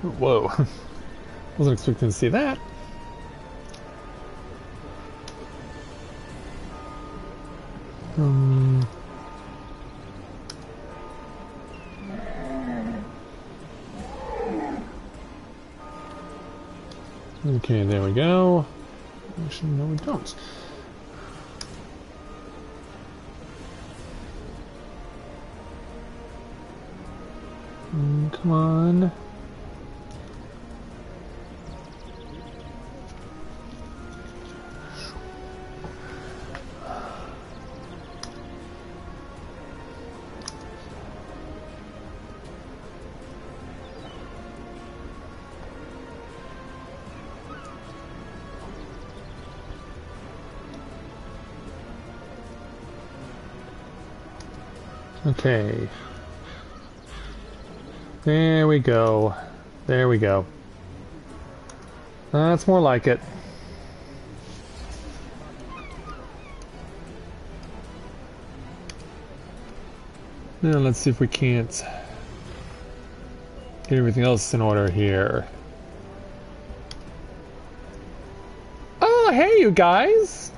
Whoa. Wasn't expecting to see that. Okay, there we go. Actually, no, we don't. Come on. Okay. There we go. There we go. That's more like it. Now let's see if we can't get everything else in order here. Oh, hey you guys!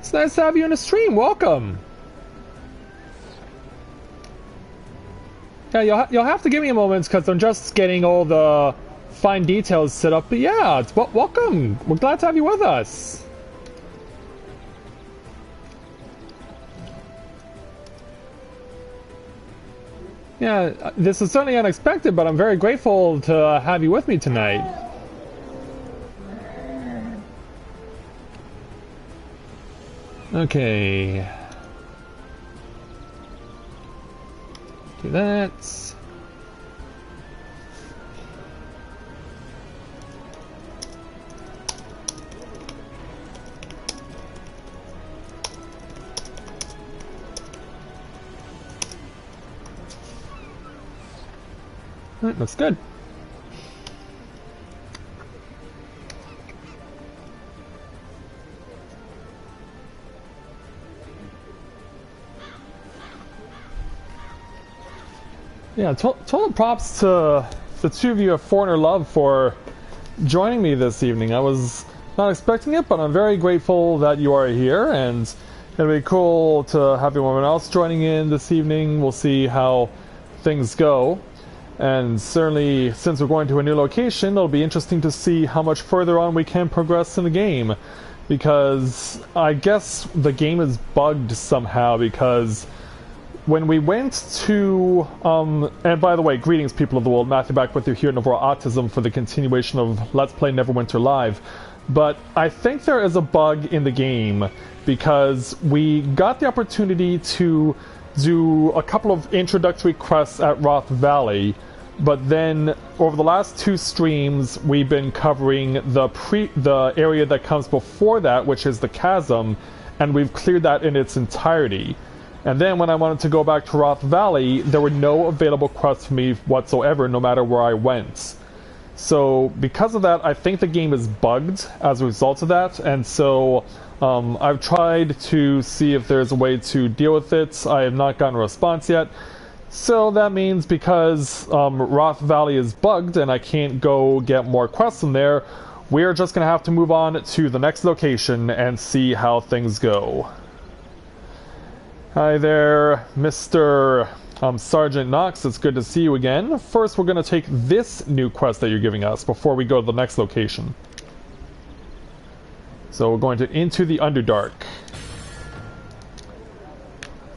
It's nice to have you on the stream. Welcome. Yeah, you'll have to give me a moment because I'm just getting all the fine details set up. But yeah, it's welcome. We're glad to have you with us. Yeah, this is certainly unexpected, but I'm very grateful to have you with me tonight. Okay. Do that. That looks good. Yeah, total props to the two of you of Foreigner Love for joining me this evening. I was not expecting it, but I'm very grateful that you are here, and it'll be cool to have everyone else joining in this evening. We'll see how things go. And certainly, since we're going to a new location, it'll be interesting to see how much further on we can progress in the game. Because I guess the game is bugged somehow, because when we went to, and by the way, greetings people of the world, Matthew back with you here at Novaura Autism for the continuation of Let's Play Neverwinter Live. But I think there is a bug in the game, because we got the opportunity to do a couple of introductory quests at Roth Valley, but then over the last two streams we've been covering the area that comes before that, which is the chasm, and we've cleared that in its entirety. And then when I wanted to go back to Roth Valley, there were no available quests for me whatsoever, no matter where I went. So because of that, I think the game is bugged as a result of that, and so I've tried to see if there's a way to deal with it. I have not gotten a response yet. So that means because Roth Valley is bugged and I can't go get more quests in there, we're just going to have to move on to the next location and see how things go. Hi there, Mr. Sergeant Knox. It's good to see you again. First, we're going to take this new quest that you're giving us before we go to the next location. So we're going to Into the Underdark.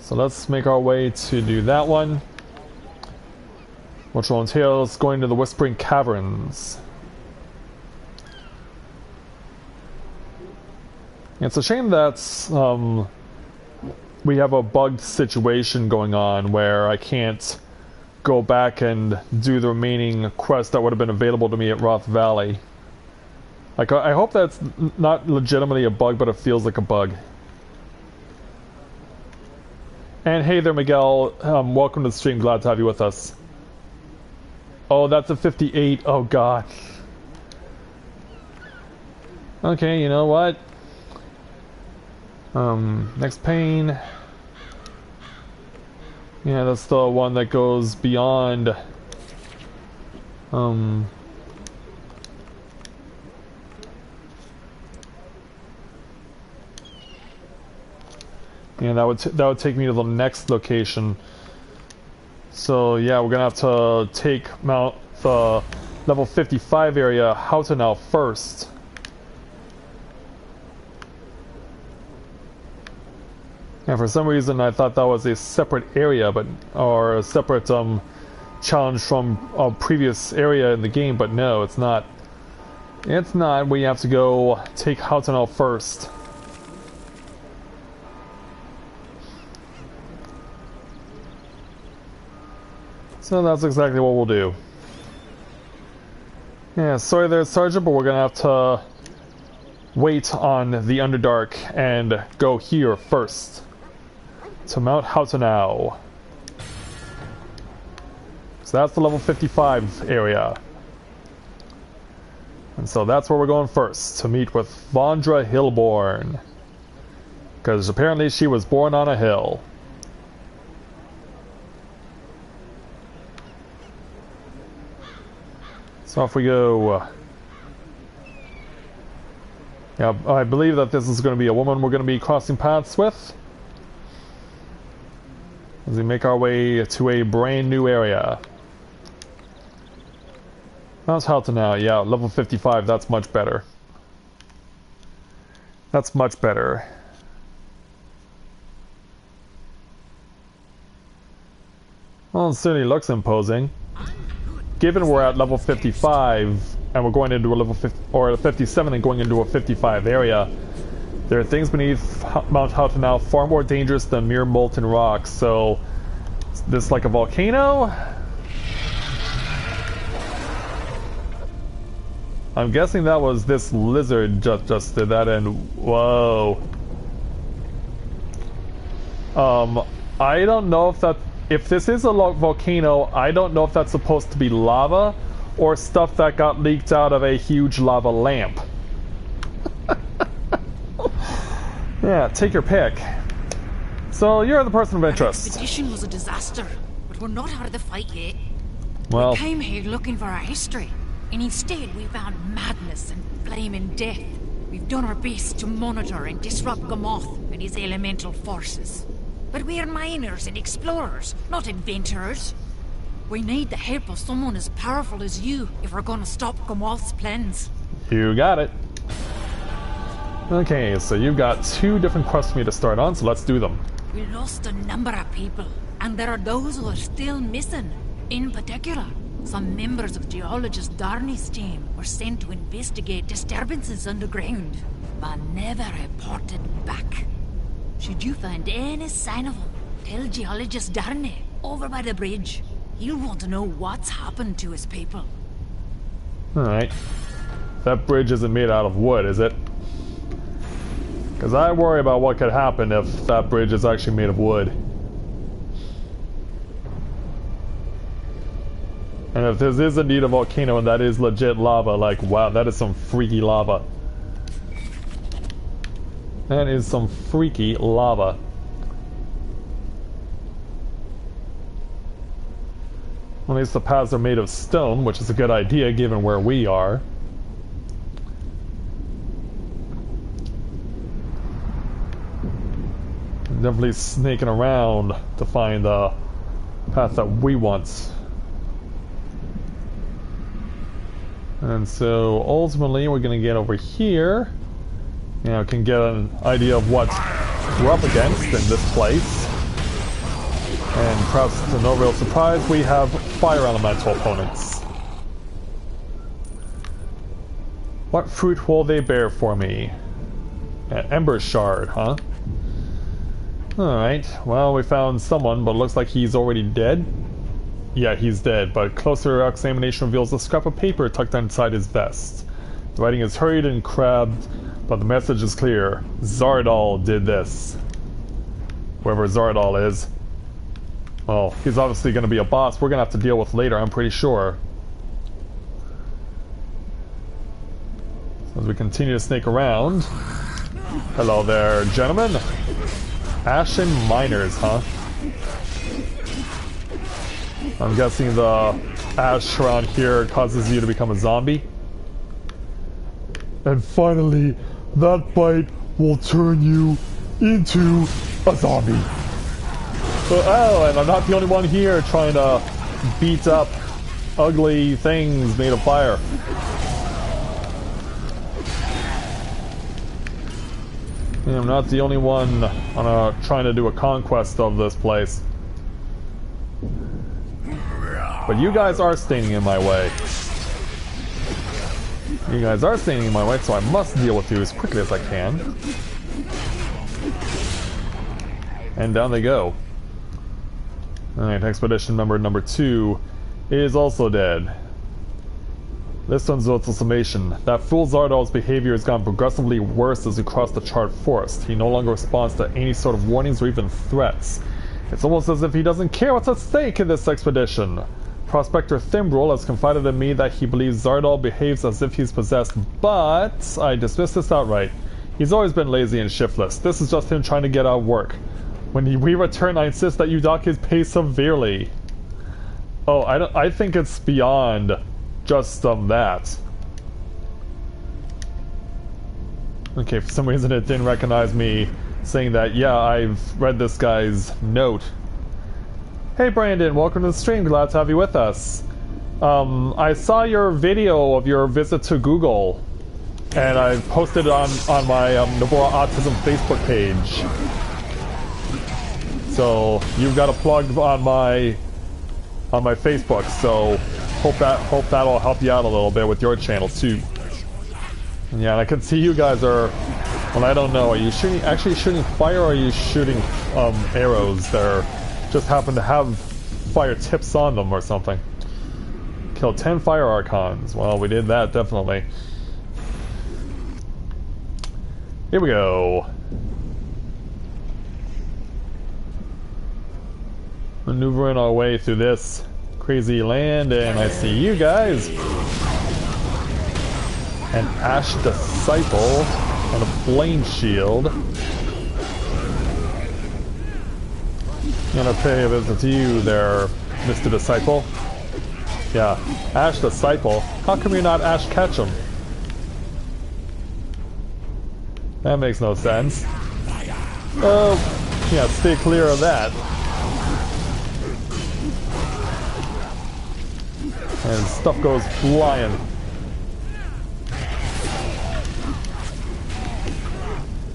So let's make our way to do that one, which will entail us going to the Whispering Caverns. It's a shame that we have a bugged situation going on where I can't go back and do the remaining quests that would have been available to me at Roth Valley. Like, I hope that's not legitimately a bug, but it feels like a bug. And hey there, Miguel. Welcome to the stream. Glad to have you with us. Oh, that's a 58. Oh, God. Okay, you know what? Next pane. Yeah, that's the one that goes beyond Um... And that would take me to the next location. So yeah, we're gonna have to take the level 55 area Houtenau first. And for some reason I thought that was a separate area, or a separate challenge from a previous area in the game, but no, it's not. It's not. We have to go take Houtenau first. So that's exactly what we'll do. Yeah, sorry there, Sergeant, but we're gonna have to wait on the Underdark and go here first. To Mount Houtenau. So that's the level 55 area. And so that's where we're going first, to meet with Vondra Hillborn. Because apparently she was born on a hill. So off we go. Yeah, I believe that this is going to be a woman we're going to be crossing paths with. As we make our way to a brand new area. How's Houtenau? Yeah, level 55, that's much better. That's much better. Well, it certainly looks imposing. Given we're at level 55 and we're going into a level 50 or a 57 and going into a 55 area, there are things beneath Mount Houtenau far more dangerous than mere molten rocks. So, is this like a volcano? I'm guessing that was this lizard just did that, and whoa. I don't know if this is a volcano, I don't know if that's supposed to be lava or stuff that got leaked out of a huge lava lamp. Yeah, take your pick. So you're the person of interest. The expedition was a disaster, but we're not out of the fight yet. Well, we came here looking for our history, and instead we found madness and flaming death. We've done our best to monitor and disrupt Gamoth and his elemental forces. But we're miners and explorers, not adventurers. We need the help of someone as powerful as you if we're gonna stop Gamoth's plans. You got it. Okay, so you've got 2 different quests for me to start on, so let's do them. We lost a number of people, and there are those who are still missing. In particular, some members of Geologist Darney's team were sent to investigate disturbances underground, but never reported back. Should you find any sign of him, tell Geologist Darney over by the bridge. He'll want to know what's happened to his people. Alright. That bridge isn't made out of wood, is it? Because I worry about what could happen if that bridge is actually made of wood. And if this is indeed a volcano and that is legit lava, like, wow, that is some freaky lava. That is some freaky lava. At least the paths are made of stone, which is a good idea given where we are. Definitely snaking around to find the path that we want. And so ultimately we're going to get over here. You know, can get an idea of what we're up against in this place. And perhaps to no real surprise, we have fire elemental opponents. What fruit will they bear for me? An ember shard, huh? Alright, well, we found someone, but it looks like he's already dead. Yeah, he's dead, but closer examination reveals a scrap of paper tucked inside his vest. The writing is hurried and crabbed, but the message is clear. Zardal did this. Whoever Zardal is. Well, he's obviously going to be a boss we're going to have to deal with later, I'm pretty sure. So as we continue to snake around. Hello there, gentlemen. Ashen miners, huh? I'm guessing the ash around here causes you to become a zombie. And finally, that bite will turn you into a zombie. Oh, and I'm not the only one here trying to beat up ugly things made of fire. And I'm not the only one on trying to do a conquest of this place. But you guys are standing in my way. You guys are standing in my way, so I must deal with you as quickly as I can. And down they go. Alright, expedition member number 2 is also dead. This one's also summation. That fool Zardal's behavior has gotten progressively worse as we cross the charred forest. He no longer responds to any sort of warnings or even threats. It's almost as if he doesn't care what's at stake in this expedition. Prospector Thimbrel has confided in me that he believes Zardal behaves as if he's possessed, but I dismiss this outright. He's always been lazy and shiftless. This is just him trying to get out of work. When we return, I insist that you dock his pay severely. Oh, I think it's beyond just that. Okay, for some reason it didn't recognize me saying that. Yeah, I've read this guy's note. Hey Brandon, welcome to the stream. Glad to have you with us. I saw your video of your visit to Google, and I posted it on my Novaura Autism Facebook page. So you've got a plug on my Facebook. So hope that'll help you out a little bit with your channel too. Yeah, and I can see you guys are. Well, I don't know. Are you actually shooting fire, or are you shooting arrows that just happen to have fire tips on them or something? Kill 10 fire archons. Well, we did that definitely. Here we go. Maneuvering our way through this crazy land, and I see you guys. An Ash Disciple and a Flame Shield. Gonna pay a visit to you there, Mr. Disciple. Yeah, Ash Disciple. How come you're not Ash Ketchum? That makes no sense. Oh, yeah, stay clear of that. And stuff goes flying.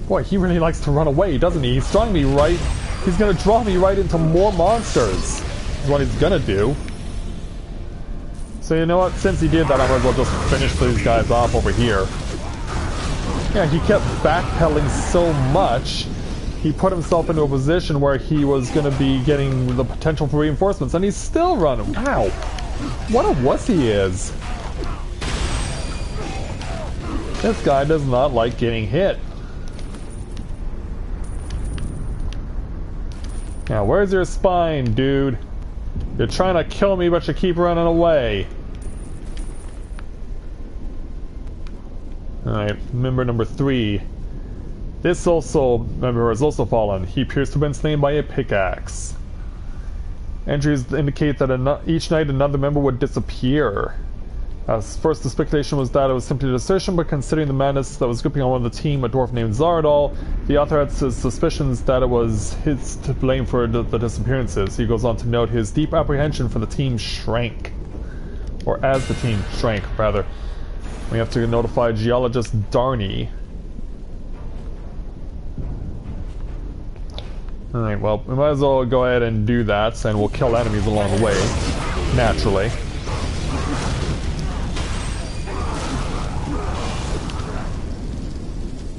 Boy, he really likes to run away, doesn't he? He's drawing me right. He's gonna draw me right into more monsters. Is what he's gonna do. So you know what? Since he did that, I might as well just finish these guys off over here. Yeah, he kept backpedaling so much, he put himself into a position where he was gonna be getting the potential for reinforcements, and he's still running. Wow. What a wuss he is. This guy does not like getting hit. Now, where's your spine, dude? You're trying to kill me, but you keep running away. Alright, member number 3. This member has also fallen. He appears to have been slain by a pickaxe. Entries indicate that each night another member would disappear. First, the speculation was that it was simply a desertion, but considering the madness that was gripping on one of the team, a dwarf named Zardal, the author had his suspicions that it was his to blame for the disappearances. He goes on to note his deep apprehension for the team shrank. Or as the team shrank, rather. We have to notify geologist Darny. Alright, well, we might as well go ahead and do that, and we'll kill enemies along the way, naturally.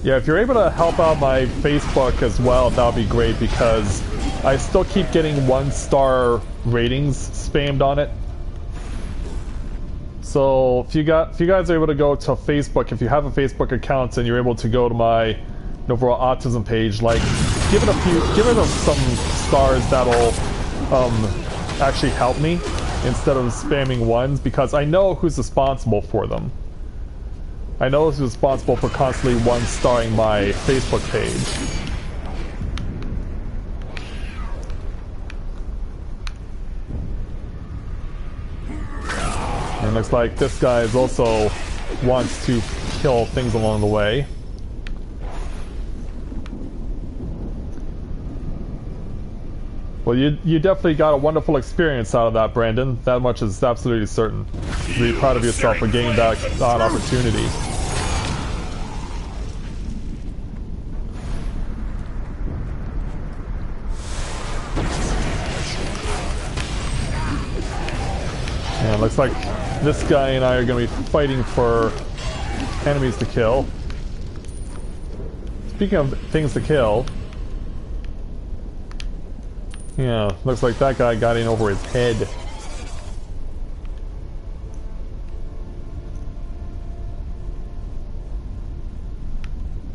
Yeah, if you're able to help out my Facebook as well, that would be great, because I still keep getting 1-star ratings spammed on it. So if you guys are able to go to Facebook, if you have a Facebook account and you're able to go to my Novaura Autism page, like give it some stars that'll actually help me instead of spamming ones, because I know who's responsible for them. I know who's responsible for constantly 1-starring my Facebook page. And it looks like this guy is also wants to kill things along the way. Well, you definitely got a wonderful experience out of that, Brandon. That much is absolutely certain. Be proud of yourself for getting that opportunity. Yeah, looks like this guy and I are going to be fighting for enemies to kill. Speaking of things to kill, yeah, looks like that guy got in over his head.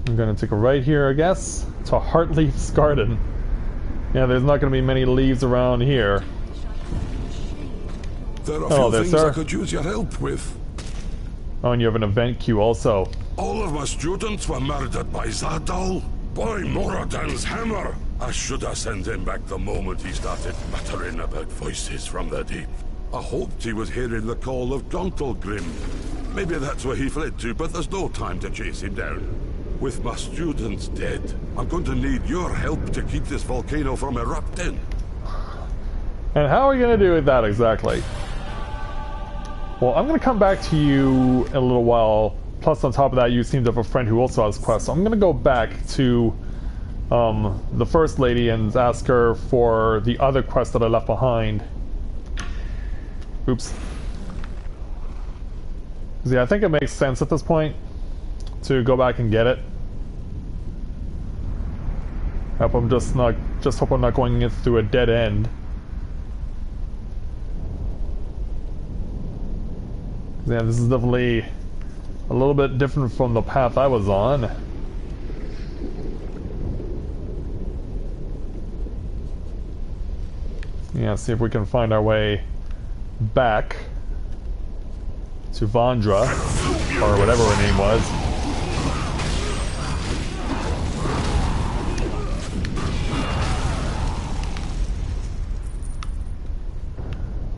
I'm gonna take a right here, I guess, to Heartleaf's garden. Yeah, there's not gonna be many leaves around here. There are a few things I could use your help with. Oh, and you have an event queue also. All of my students were murdered by Zadal. By Moradin's hammer. I should have sent him back the moment he started muttering about voices from the deep. I hoped he was hearing the call of Gauntlgrim. Maybe that's where he fled to, but there's no time to chase him down. With my students dead, I'm going to need your help to keep this volcano from erupting. And how are we going to do with that exactly? Well, I'm going to come back to you in a little while. Plus, on top of that, you seem to have a friend who also has quests. So I'm going to go back to the first lady and ask her for the other quest that I left behind. Oops. Yeah, I think it makes sense at this point to go back and get it. Hope I'm just hope I'm not going through a dead end. Yeah, this is definitely a little bit different from the path I was on. Yeah, see if we can find our way back to Vandra, or whatever her name was.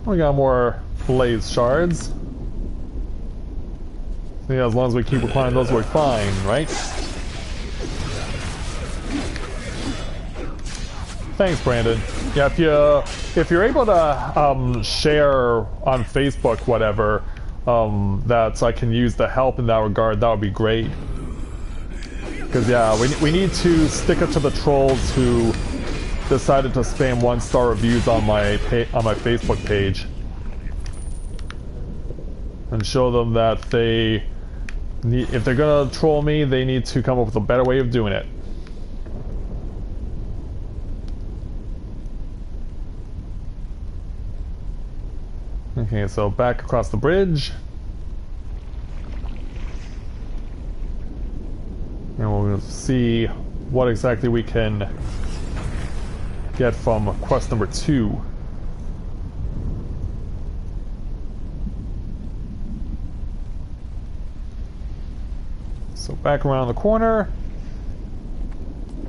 We got more blaze shards. Yeah, as long as we keep applying those, we're fine, right? Thanks, Brandon. Yeah, if you're able to share on Facebook, whatever, that I can use the help in that regard, that would be great. Because yeah, we need to stick it to the trolls who decided to spam 1-star reviews on my Facebook page, and show them that if they're gonna troll me, they need to come up with a better way of doing it. Okay, so back across the bridge. And we'll see what exactly we can get from quest number 2. So back around the corner.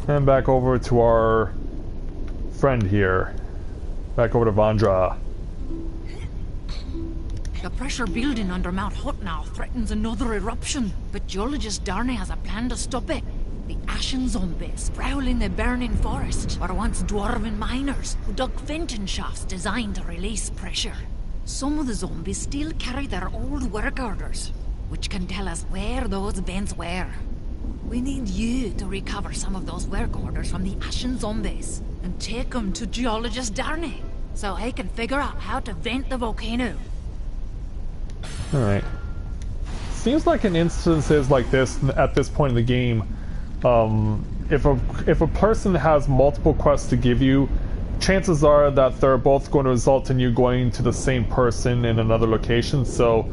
And back over to our friend here. Back over to Vandra. The pressure building under Mount Hut now threatens another eruption, but geologist Darnay has a plan to stop it. The Ashen Zombies, prowling the burning forest, were once dwarven miners who dug venting shafts designed to release pressure. Some of the zombies still carry their old work orders, which can tell us where those vents were. We need you to recover some of those work orders from the Ashen Zombies and take them to geologist Darnay, so he can figure out how to vent the volcano. Alright. Seems like in instances like this, at this point in the game, if a person has multiple quests to give you, chances are that they're both going to result in you going to the same person in another location. So,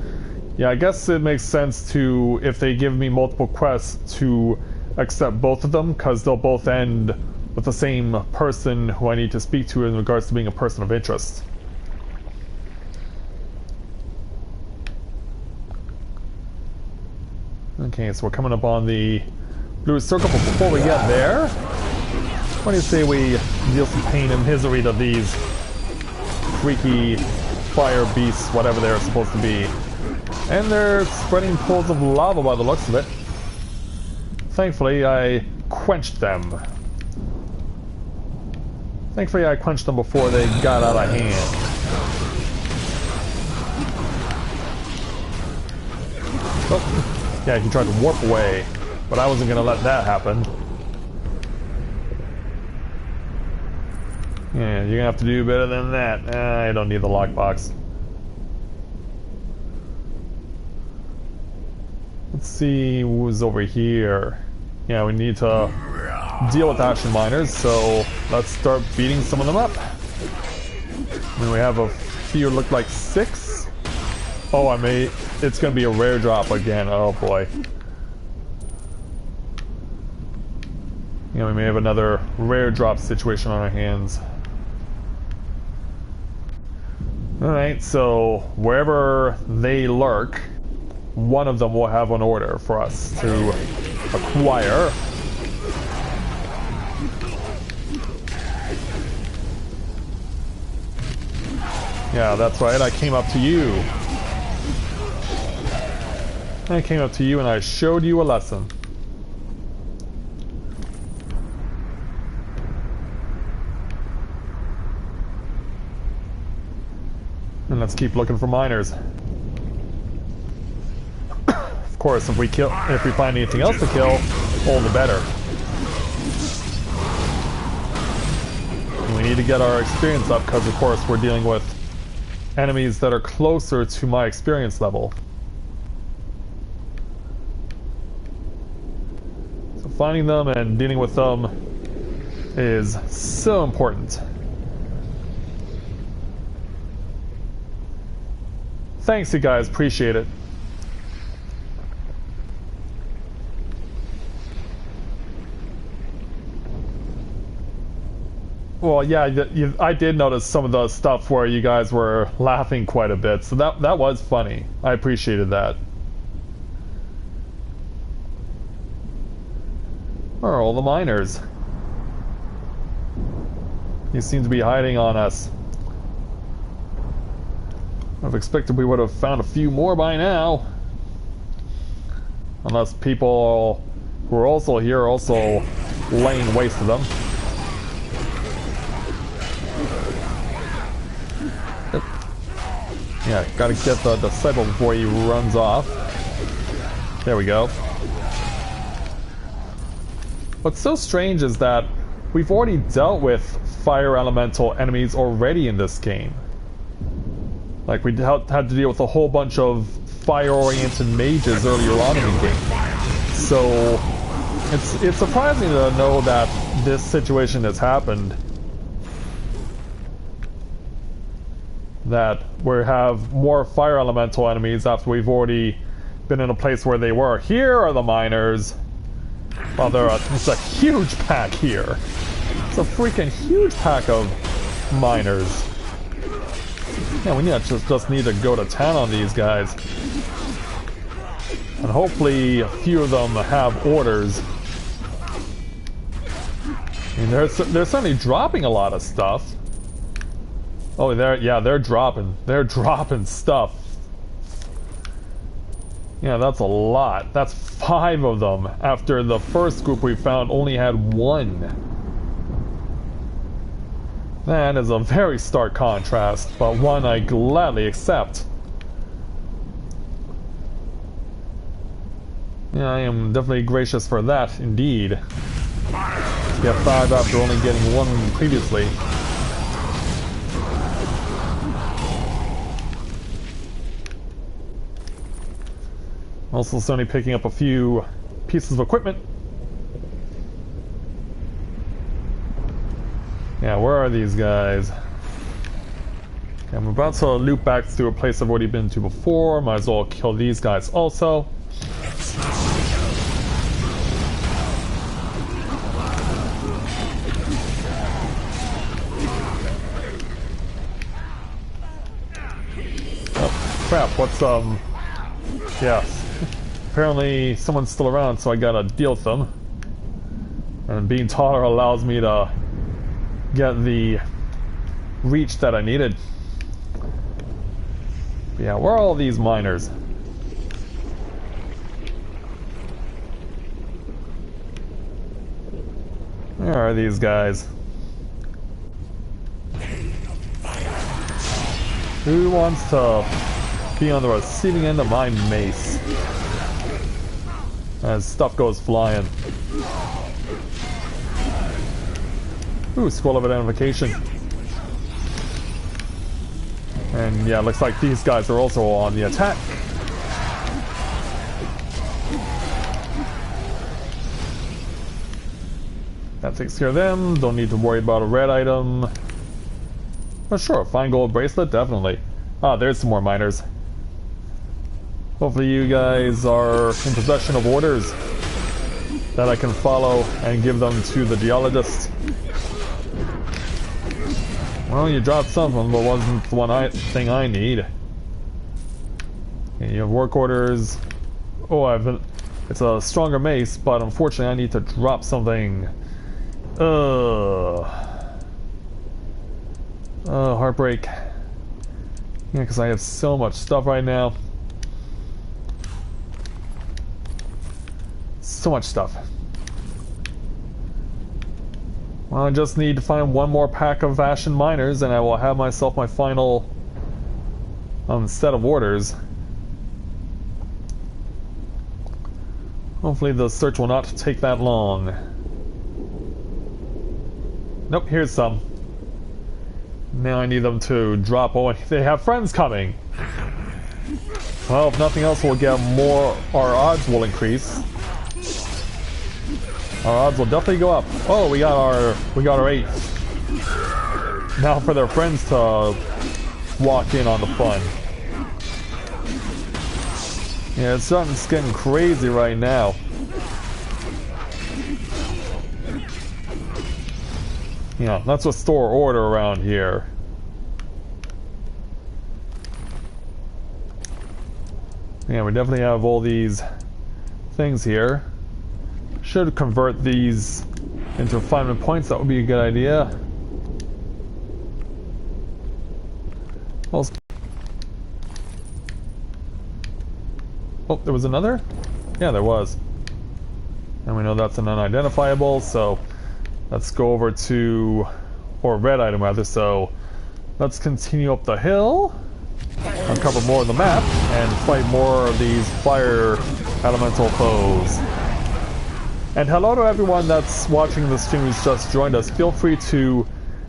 yeah, I guess it makes sense to, if they give me multiple quests, to accept both of them, because they'll both end with the same person who I need to speak to in regards to being a person of interest. Okay, so we're coming up on the blue circle, but before we get there, what do you say we deal some pain and misery to these freaky fire beasts, whatever they're supposed to be. And they're spreading pools of lava by the looks of it. Thankfully, I quenched them. Thankfully, I quenched them before they got out of hand. Oh, yeah, he tried to warp away, but I wasn't going to let that happen. Yeah, you're going to have to do better than that. I don't need the lockbox. Let's see who's over here. Yeah, we need to deal with action miners, so let's start beating some of them up. And we have a few, look like 6. Oh, it's gonna be a rare drop again. Oh boy. Yeah, we may have another rare drop situation on our hands. Alright, so wherever they lurk, one of them will have an order for us to acquire. Yeah, that's right, I came up to you. I came up to you and I showed you a lesson. And let's keep looking for miners. Of course, if we find anything else to kill, all the better. And we need to get our experience up because, of course, we're dealing with enemies that are closer to my experience level. So finding them and dealing with them is so important. Thanks, you guys. Appreciate it. Well, yeah, I did notice some of the stuff where you guys were laughing quite a bit, so that was funny. I appreciated that. Where are all the miners? You seem to be hiding on us. I've expected we would have found a few more by now. Unless people who are also here are also laying waste to them. Yeah, gotta get the disciple before he runs off. There we go. What's so strange is that we've already dealt with fire elemental enemies already in this game. Like, we had to deal with a whole bunch of fire-oriented mages earlier on in the game. So, it's surprising to know that this situation has happened. That we have more fire elemental enemies after we've already been in a place where they were. Here are the miners. Well, it's a huge pack here. It's a freaking huge pack of miners. Yeah, we just need to go to town on these guys. And hopefully a few of them have orders. I mean, they're certainly dropping a lot of stuff. Oh, they're dropping stuff. Yeah, that's a lot. That's 5 of them, after the first group we found only had 1. That is a very stark contrast, but one I gladly accept. Yeah, I am definitely gracious for that, indeed. Get 5 after only getting 1 previously. Also certainly picking up a few pieces of equipment. Yeah, where are these guys? Okay, I'm about to loop back to a place I've already been to before. Might as well kill these guys also. Oh, crap, what's, yeah. Apparently someone's still around, so I gotta deal with them. And being taller allows me to get the reach that I needed. Yeah, where are all these miners? Where are these guys? Who wants to be on the receiving end of my mace? As stuff goes flying. Ooh, scroll of identification. And yeah, looks like these guys are also on the attack. That takes care of them. Don't need to worry about a red item. But sure, fine gold bracelet, definitely. Ah, there's some more miners. Hopefully you guys are in possession of orders that I can follow and give them to the geologist. Well, you dropped something, but wasn't the thing I need. Okay, you have work orders. Oh, it's a stronger mace, but unfortunately I need to drop something. Heartbreak. Yeah, because I have so much stuff right now. So much stuff. Well, I just need to find one more pack of Ashen Miners and I will have myself my final set of orders. Hopefully the search will not take that long. Nope, here's some. Now I need them to drop. Oh, they have friends coming. Well, if nothing else, we'll get more. Our odds will increase. Our odds will definitely go up. Oh, we got our 8. Now for their friends to walk in on the fun. Yeah, it's getting crazy right now. Yeah, that's what store order around here. Yeah, we definitely have all these things here. Should convert these into refinement points. That would be a good idea. Also, oh, there was another? Yeah, there was. And we know that's an unidentifiable, so let's go over to, or red item rather, so let's continue up the hill, uncover more of the map, and fight more of these fire elemental foes. And hello to everyone that's watching the stream who's just joined us. Feel free to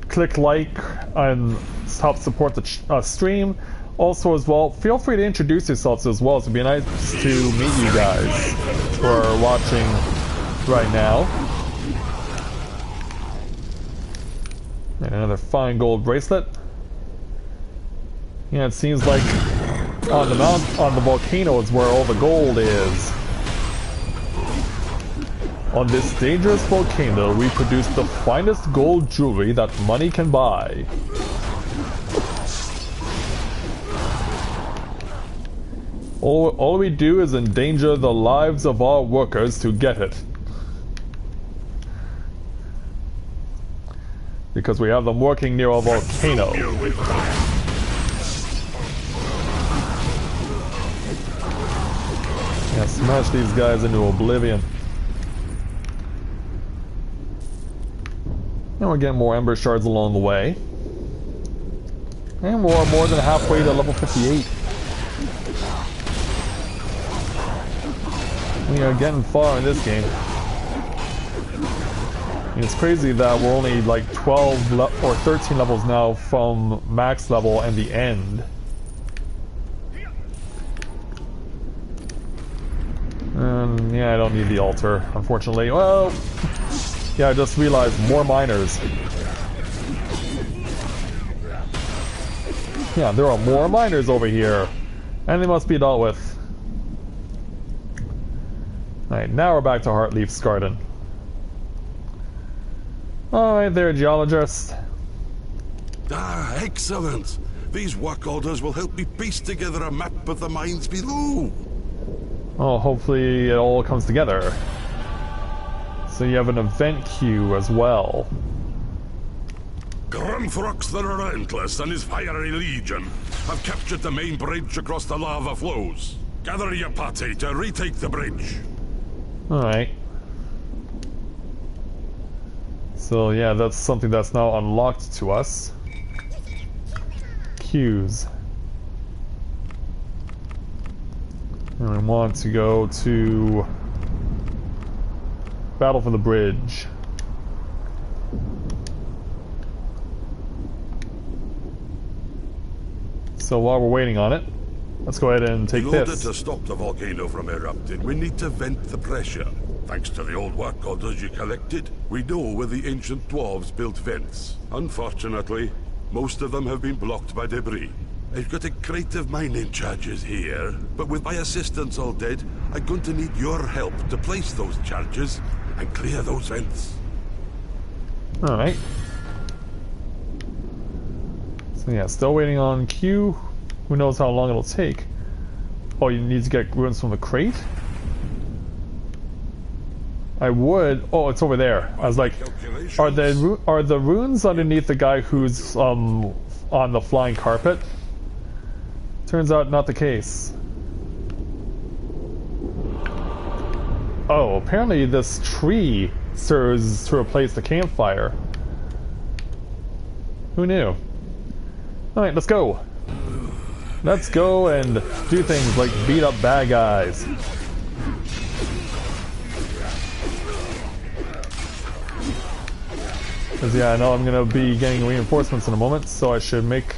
click like and help support the stream. Also as well, feel free to introduce yourselves as well. It'd be nice to meet you guys who are watching right now. And another fine gold bracelet. Yeah, it seems like on the volcano is where all the gold is. On this dangerous volcano, we produce the finest gold jewelry that money can buy. All we do is endanger the lives of our workers to get it. Because we have them working near a volcano. Yeah, smash these guys into oblivion. And we're getting more ember shards along the way. And we're more than halfway to level 58. We are getting far in this game. And it's crazy that we're only like 12 or 13 levels now from max level and the end. Yeah, I don't need the altar, unfortunately. Well, yeah, I just realized more miners. Yeah, there are more miners over here. And they must be dealt with. Alright, now we're back to Heartleaf's garden. Alright there, geologist. Ah, excellent. These work orders will help me piece together a map of the mines below. Oh, hopefully it all comes together. So you have an event queue as well. Grumfrock's the Relentless and his fiery legion. I've captured the main bridge across the lava flows. Gather your party to retake the bridge. Alright. So yeah, that's something that's now unlocked to us. Queues. And we want to go to Battle for the Bridge. So while we're waiting on it, let's go ahead and take In order this. to stop the volcano from erupting, we need to vent the pressure. Thanks to the old work orders you collected, we know where the ancient dwarves built vents. Unfortunately, most of them have been blocked by debris. I've got a crate of mining charges here, but with my assistants all dead, I'm going to need your help to place those charges and clear those vents. Alright. So yeah, still waiting on Q. Who knows how long it'll take. Oh, you need to get runes from the crate? I would... Oh, it's over there. I was like, are the runes underneath the guy who's on the flying carpet? Turns out not the case. Oh, apparently this tree serves to replace the campfire. Who knew? Alright, let's go. Let's go and do things like beat up bad guys. Because yeah, I know I'm going to be getting reinforcements in a moment, so I should make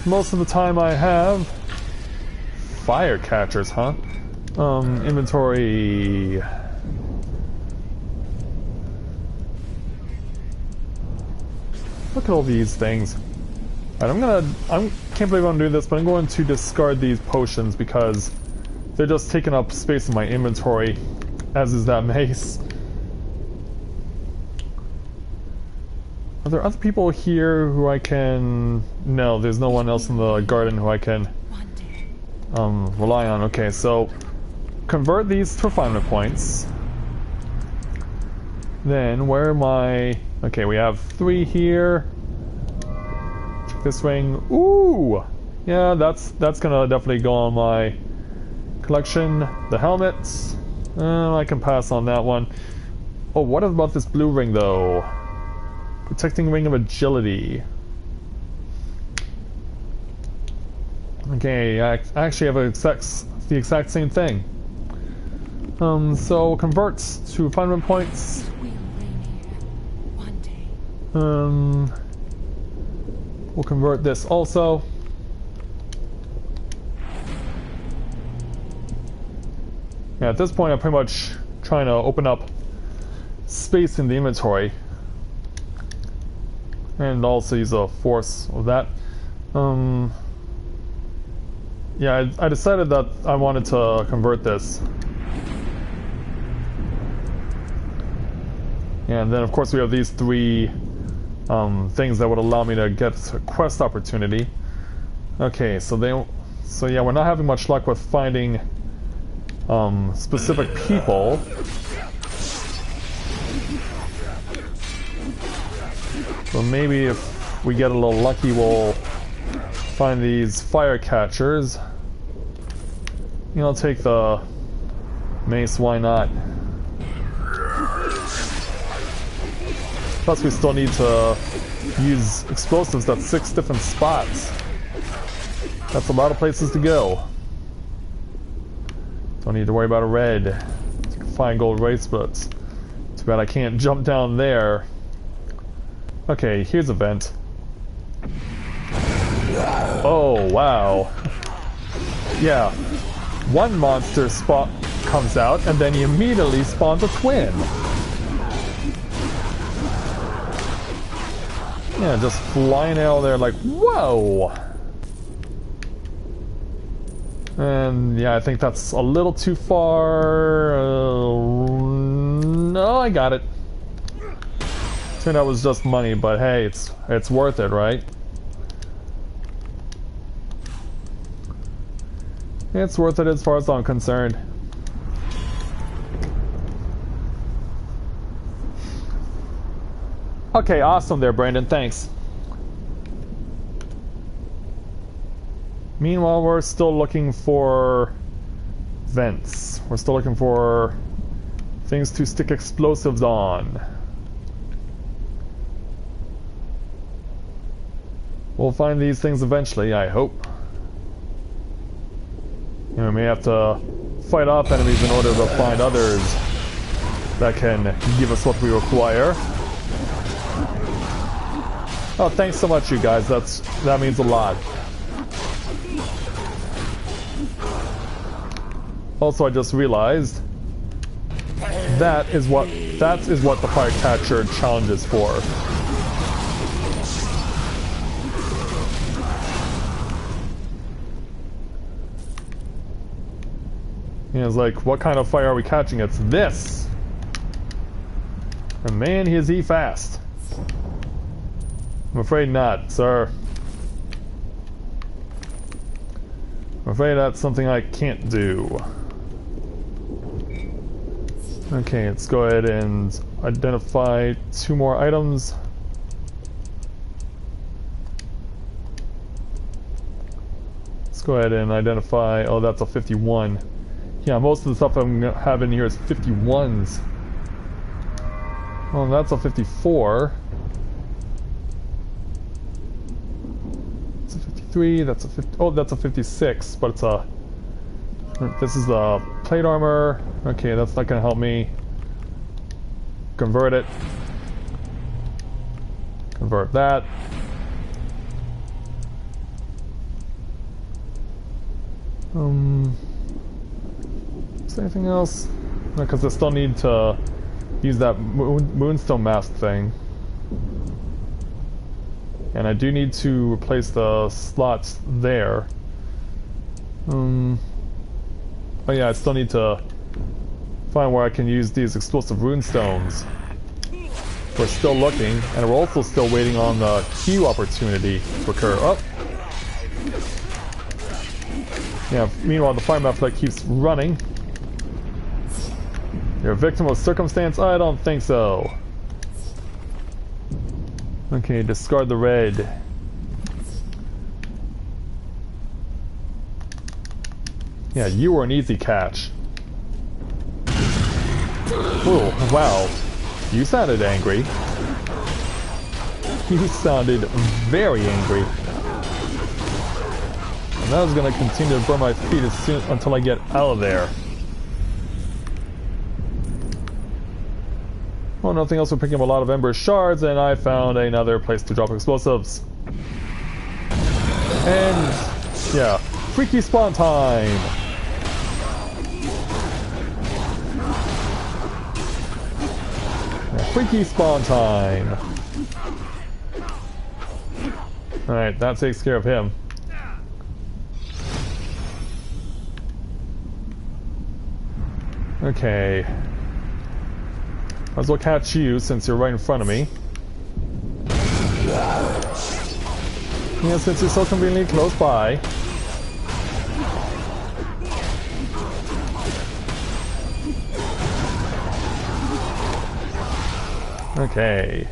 most of the time I have. Fire catchers, huh? Inventory. Look at all these things. Alright, I can't believe I'm doing this, but I'm going to discard these potions because they're just taking up space in my inventory, as is that mace. Are there other people here who I can... No, there's no one else in the garden who I can rely on. Okay, so convert these to refinement points. Then where am I? Okay, we have 3 here. Check this ring. Ooh! Yeah, that's gonna definitely go on my collection. The helmets. I can pass on that one. Oh, what about this blue ring though? Protecting ring of agility. Okay, I actually have the exact same thing. So converts to refinement points. We'll convert this also. Yeah, at this point I'm pretty much trying to open up space in the inventory. And also use a force of that. Yeah, I decided that I wanted to convert this. And then of course we have these 3 things that would allow me to get a quest opportunity. Okay, so yeah, we're not having much luck with finding specific people. So maybe if we get a little lucky, we'll find these fire catchers. You know, I'll take the mace, why not? Plus we still need to use explosives at 6 different spots. That's a lot of places to go. Don't need to worry about a red. Find gold bracelets. Too bad I can't jump down there. Okay, here's a vent. Oh, wow. Yeah. One monster comes out, and then he immediately spawns a twin. Yeah, just flying out there like, whoa! And yeah, I think that's a little too far. No, I got it. Turned out it was just money, but hey, it's worth it, right? It's worth it as far as I'm concerned. Okay, awesome there, Brandon. Thanks. Meanwhile, we're still looking for vents. We're still looking for things to stick explosives on. We'll find these things eventually, I hope. You know, we may have to fight off enemies in order to find others that can give us what we require. Oh, thanks so much, you guys. That means a lot. Also, I just realized that is what the Firecatcher challenge is for. And it's like, what kind of fire are we catching? It's this. And man, is he fast. I'm afraid not, sir. I'm afraid that's something I can't do. Okay, let's go ahead and identify 2 more items. Let's go ahead and identify... Oh, that's a 51. Yeah, most of the stuff I'm having here is 51s. Well, that's a 54. That's a 53. That's a 50. Oh, that's a 56. But it's a... This is the plate armor. Okay, that's not gonna help me. Convert it. Convert that. Is there anything else? Because I still need to use that moonstone mask thing. And I do need to replace the slots there. Oh yeah, I still need to find where I can use these explosive rune stones. We're still looking, and we're also still waiting on the Q opportunity to occur. Oh! Yeah, meanwhile the fire method keeps running. You're a victim of circumstance? I don't think so. Okay, discard the red. Yeah, you were an easy catch. Oh, wow. You sounded angry. You sounded very angry. And that is going to continue to burn my feet as soon until I get out of there. Well, nothing else. We're picking up a lot of ember shards, and I found another place to drop explosives. And yeah, freaky spawn time. Freaky spawn time. Alright, that takes care of him. Okay. Might as well catch you since you're right in front of me. Yeah, since you're so conveniently close by. Okay.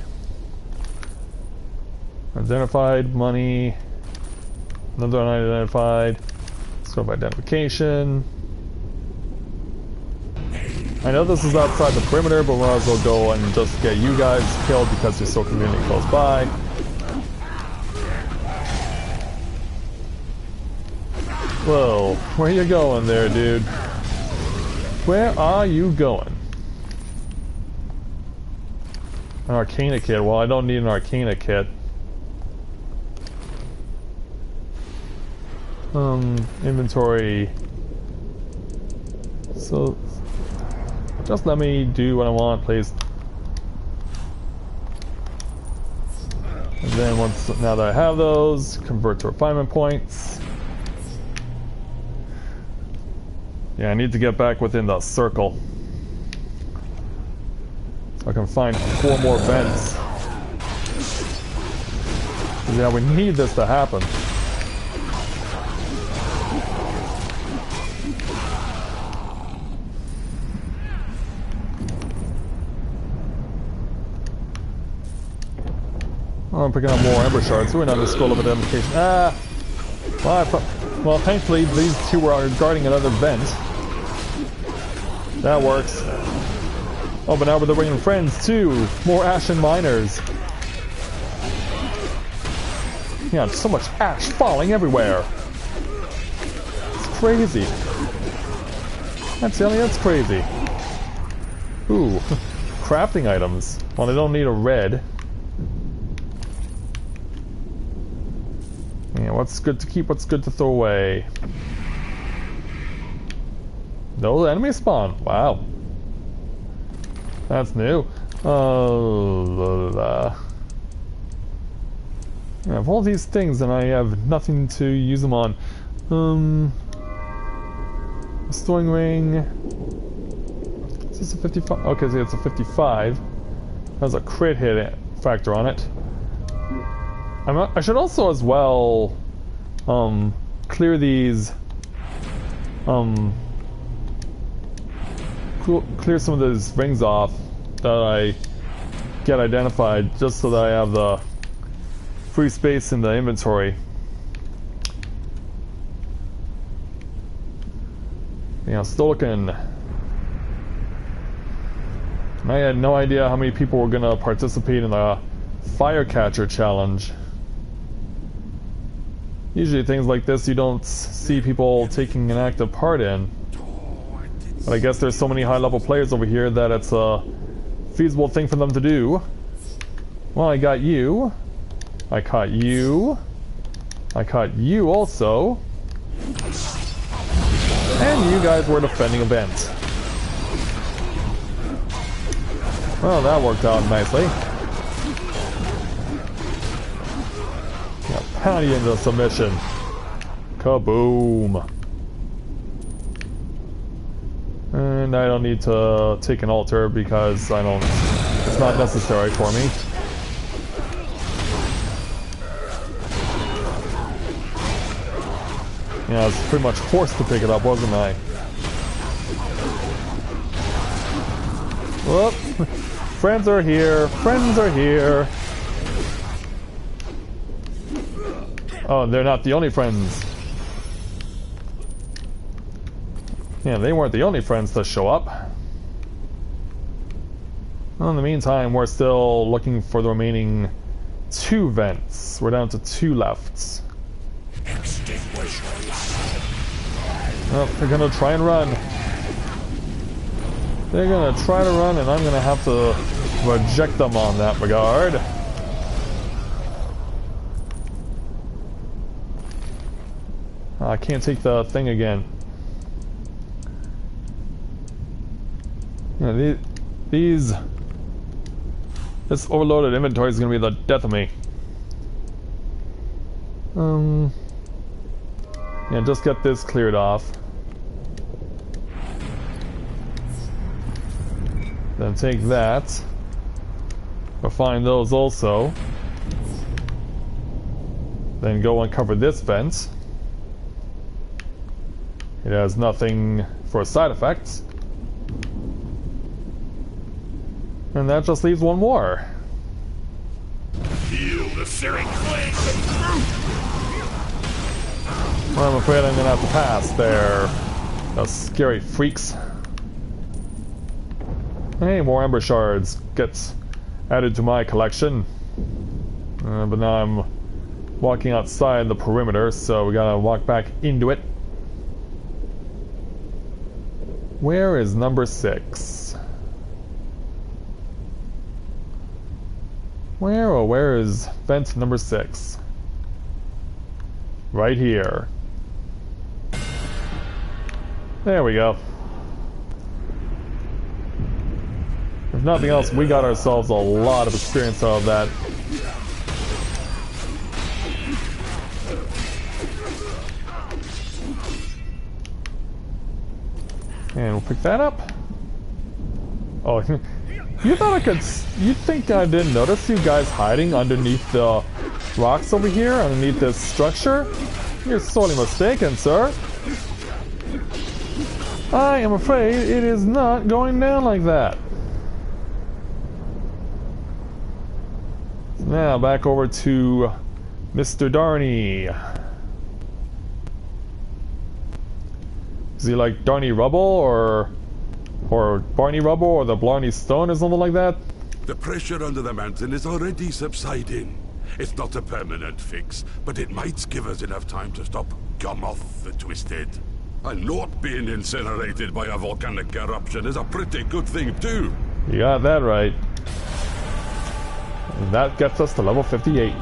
Identified, money. Another unidentified. Let's go by identification. I know this is outside the perimeter, but we might as well go and just get you guys killed because you're so conveniently close by. Whoa, where you going there, dude? Where are you going? An Arcana kit. Well, I don't need an Arcana kit. Inventory. So, just let me do what I want, please. And then now that I have those, convert to refinement points. Yeah, I need to get back within the circle. I can find 4 more vents. Yeah, we need this to happen. Oh, I'm picking up more ember shards. We're not in the scroll of identification. Ah! Well, Well, thankfully these two are guarding another vent. That works. Oh, but now we're bringing friends too. More ashen miners. Yeah, so much ash falling everywhere. It's crazy. That's crazy. Ooh, crafting items. Well, I don't need a red. Yeah, what's good to keep, what's good to throw away? No enemy spawn. Wow. That's new. I have all these things and I have nothing to use them on. Storing ring. Is this a 55? Okay, so it's a 55. Has a crit hit factor on it. I should also as well clear these clear some of those rings off that I get identified, just so that I have the free space in the inventory. Yeah, still looking. I had no idea how many people were gonna participate in the Firecatcher challenge. Usually things like this you don't see people taking an active part in. But I guess there's so many high-level players over here that it's a feasible thing for them to do. Well, I got you. I caught you. I caught you also. And you guys were defending a vent. Well, that worked out nicely. Yeah, pound you into submission. Kaboom. And I don't need to take an altar because it's not necessary for me. Yeah, I was pretty much forced to pick it up, wasn't I? Whoop! Friends are here! Friends are here! Oh, they're not the only friends. Yeah, they weren't the only friends to show up. Well, in the meantime, we're still looking for the remaining 2 vents. We're down to 2 left. Oh, they're gonna try and run. They're gonna try to run, and I'm gonna have to reject them on that regard. I can't take the thing again. Yeah, this overloaded inventory is gonna be the death of me. Yeah, just get this cleared off. Then take that. Refine those also. Then go uncover this vent. It has nothing for side effects. And that just leaves one more. Feel the searing flames of truth! Well, I'm afraid I'm gonna have to pass there. Those scary freaks. Hey, more ember shards gets added to my collection. But now I'm walking outside the perimeter, so we gotta walk back into it. Where is number 6? Where is vent number 6? Right here. There we go. If nothing else, we got ourselves a lot of experience out of that. And we'll pick that up. Oh, you thought I could... You think I didn't notice you guys hiding underneath the rocks over here, underneath this structure? You're sorely mistaken, sir. I am afraid it is not going down like that. Now back over to Mr. Darney. Is he like Darny Rubble or Barney Rubble or the Blarney Stone or something like that? The pressure under the mountain is already subsiding. It's not a permanent fix, but it might give us enough time to stop Gumoth the Twisted. And not being incinerated by a volcanic eruption is a pretty good thing too. You got that right. And that gets us to level 58.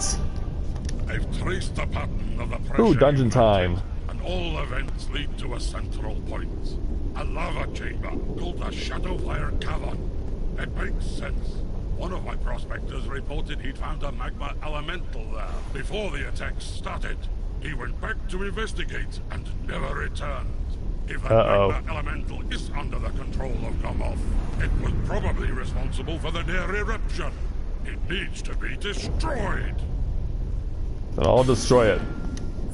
I've traced the pattern of the pressure. Ooh, dungeon time. And all events lead to a central point. A lava chamber called the Shadowfire Cavern. It makes sense. One of my prospectors reported he'd found a magma elemental there before the attacks started. He went back to investigate and never returned. If that magma elemental is under the control of Gumoth, it was probably responsible for the near eruption. It needs to be destroyed. Then I'll destroy it.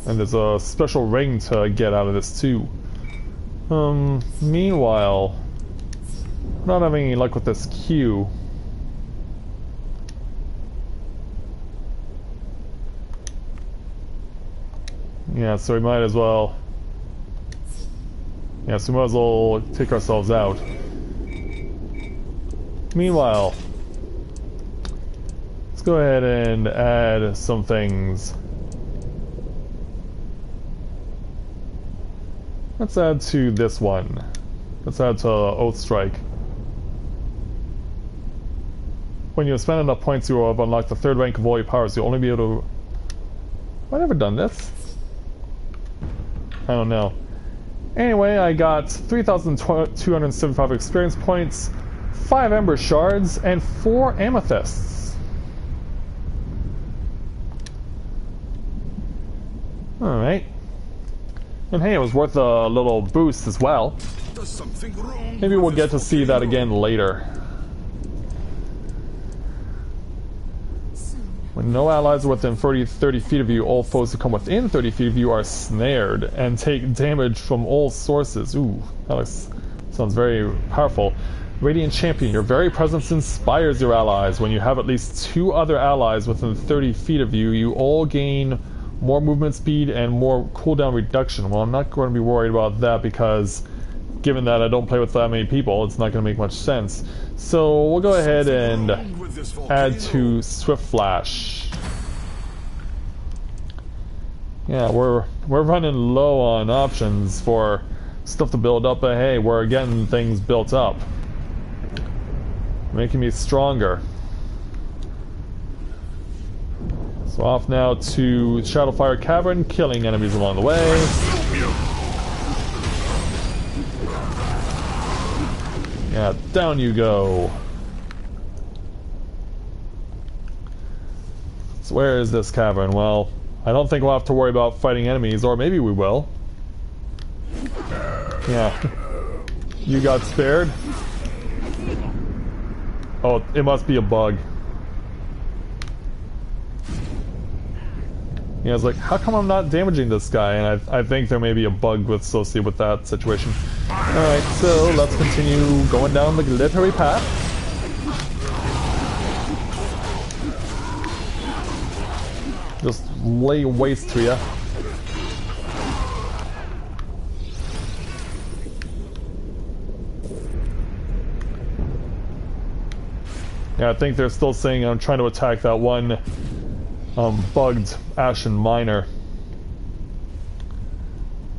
And there's a special ring to get out of this too. Meanwhile, I'm not having any luck with this queue. Yeah, so we might as well... Yeah, so we might as well take ourselves out. Meanwhile, let's go ahead and add some things. Let's add to this one. Let's add to Oath Strike. When you have spent enough points, you will have unlocked the third rank of all your powers. You'll only be able to... Have I never done this? I don't know. Anyway, I got 3,275 experience points, 5 Ember Shards, and 4 Amethysts. Alright. And hey, it was worth a little boost as well. There's something wrong. Maybe we'll get to see that again later. When no allies are within 30 feet of you, all foes who come within 30 feet of you are snared and take damage from all sources. Ooh, that sounds very powerful. Radiant Champion, your very presence inspires your allies. When you have at least 2 other allies within 30 feet of you, you all gain more movement speed and more cooldown reduction. Well, I'm not going to be worried about that because given that I don't play with that many people, it's not going to make much sense. So we'll go ahead and add to Swift Flash. Yeah, we're running low on options for stuff to build up, but hey, we're getting things built up. Making me stronger. So off now to Shadowfire Cavern, killing enemies along the way. Yeah, down you go. So where is this cavern? Well, I don't think we'll have to worry about fighting enemies, or maybe we will. Yeah. You got spared? Oh, it must be a bug. Yeah, I was like, how come I'm not damaging this guy? And I think there may be a bug associated with that situation. Alright, so let's continue going down the glittery path. Just lay waste to you. Yeah, I think they're still saying I'm trying to attack that one bugged Ashen Miner.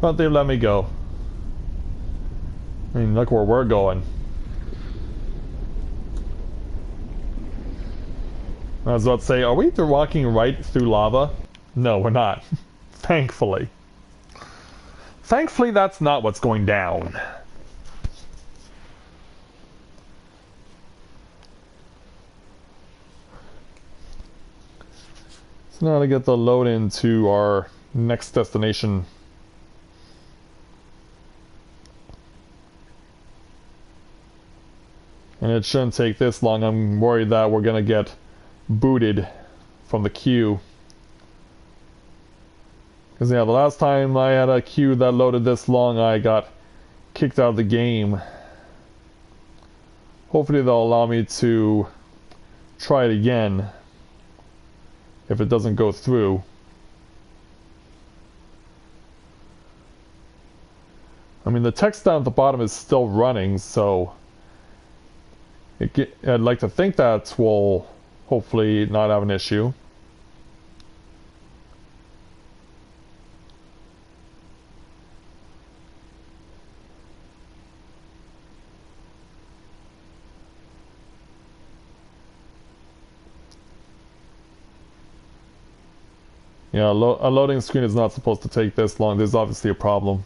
But they let me go. I mean, look where we're going. I was about to say, are we walking right through lava? No, we're not. Thankfully. Thankfully, that's not what's going down. So now to get the load into our next destination. And it shouldn't take this long. I'm worried that we're going to get booted from the queue. Because yeah, the last time I had a queue that loaded this long, I got kicked out of the game. Hopefully they'll allow me to try it again if it doesn't go through. I mean, the text down at the bottom is still running, so I'd like to think that will hopefully not have an issue. Yeah, a loading screen is not supposed to take this long. There's obviously a problem.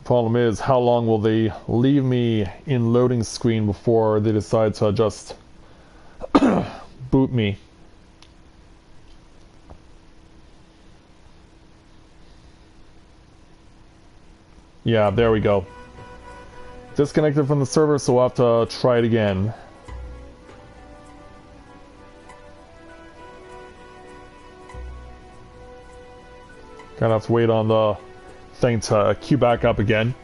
Problem is, how long will they leave me in loading screen before they decide to just boot me? Yeah, there we go. Disconnected from the server, so we'll have to try it again. Gonna have to wait on the thing to queue back up again.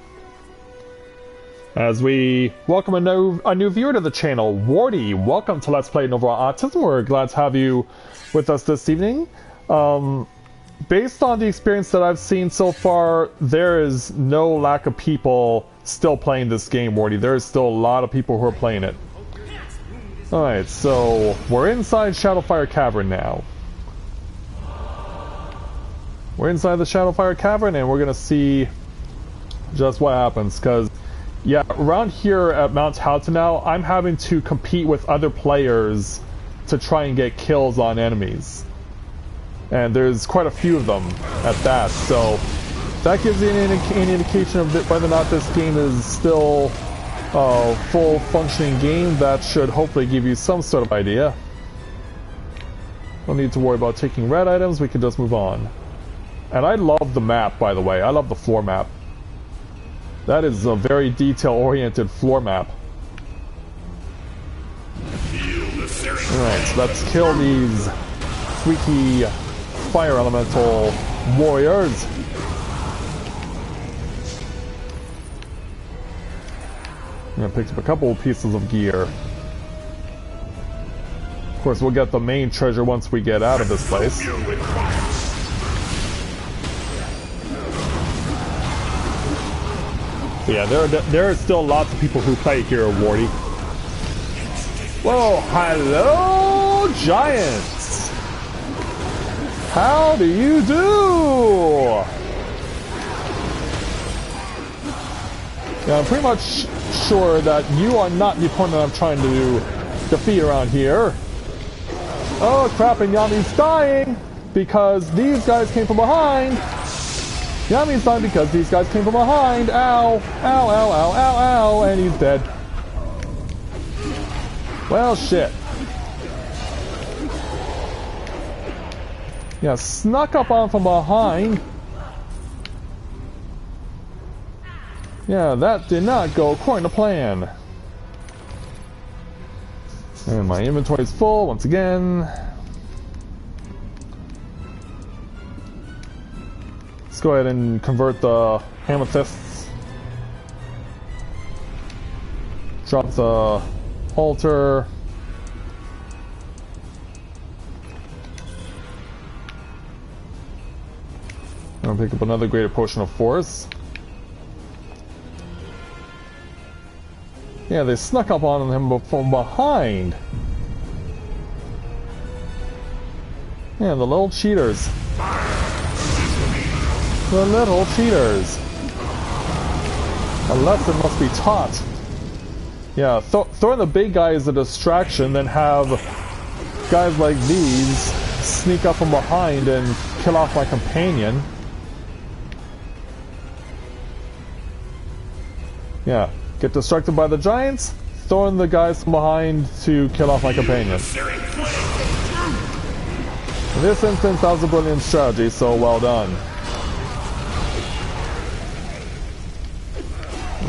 As we welcome a new viewer to the channel, Wardy. Welcome to Let's Play Novaura Autism. We're glad to have you with us this evening. Based on the experience that I've seen so far, there is no lack of people still playing this game, Wardy. There is still a lot of people who are playing it. Alright, so we're inside Shadowfire Cavern now. We're inside the Shadowfire Cavern, and we're gonna see just what happens, because yeah, around here at Mount Houghton now, I'm having to compete with other players to try and get kills on enemies. And there's quite a few of them at that, so that gives you an indication of whether or not this game is still a full functioning game. That should hopefully give you some sort of idea. Don't need to worry about taking red items, we can just move on. And I love the map, by the way. I love the floor map. That is a very detail-oriented floor map. Alright, so let's kill these freaky fire elemental warriors. I'm gonna pick up a couple of pieces of gear. Of course, we'll get the main treasure once we get out of this place. Yeah, there are still lots of people who play Hero Wardy. Whoa, hello, Giants! How do you do? Yeah, I'm pretty much sure that you are not the opponent I'm trying to defeat around here. Oh crap, and Yami's dying because these guys came from behind. Yami's dying because these guys came from behind. Ow, ow, ow, ow, ow, ow, and he's dead. Well, shit. Yeah, snuck up on from behind. Yeah, that did not go according to plan. And my inventory is full once again. Let's go ahead and convert the amethysts. Drop the altar. I'm gonna pick up another greater potion of force. Yeah, they snuck up on him from behind. Yeah, the little cheaters. The little cheaters. A lesson must be taught. Yeah, throwing the big guy as a distraction, then have guys like these sneak up from behind and kill off my companion. Yeah, get distracted by the giants, throwing the guys from behind to kill off my companion. In this instance, that was a brilliant strategy, so well done.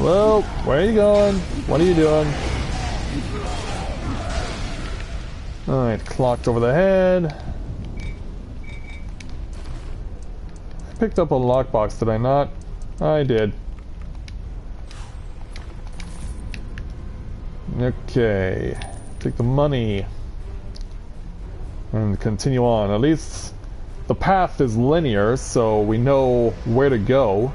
Well, where are you going? What are you doing? Alright, clocked over the head. I picked up a lockbox, did I not? I did. Okay, take the money and continue on. At least the path is linear, so we know where to go.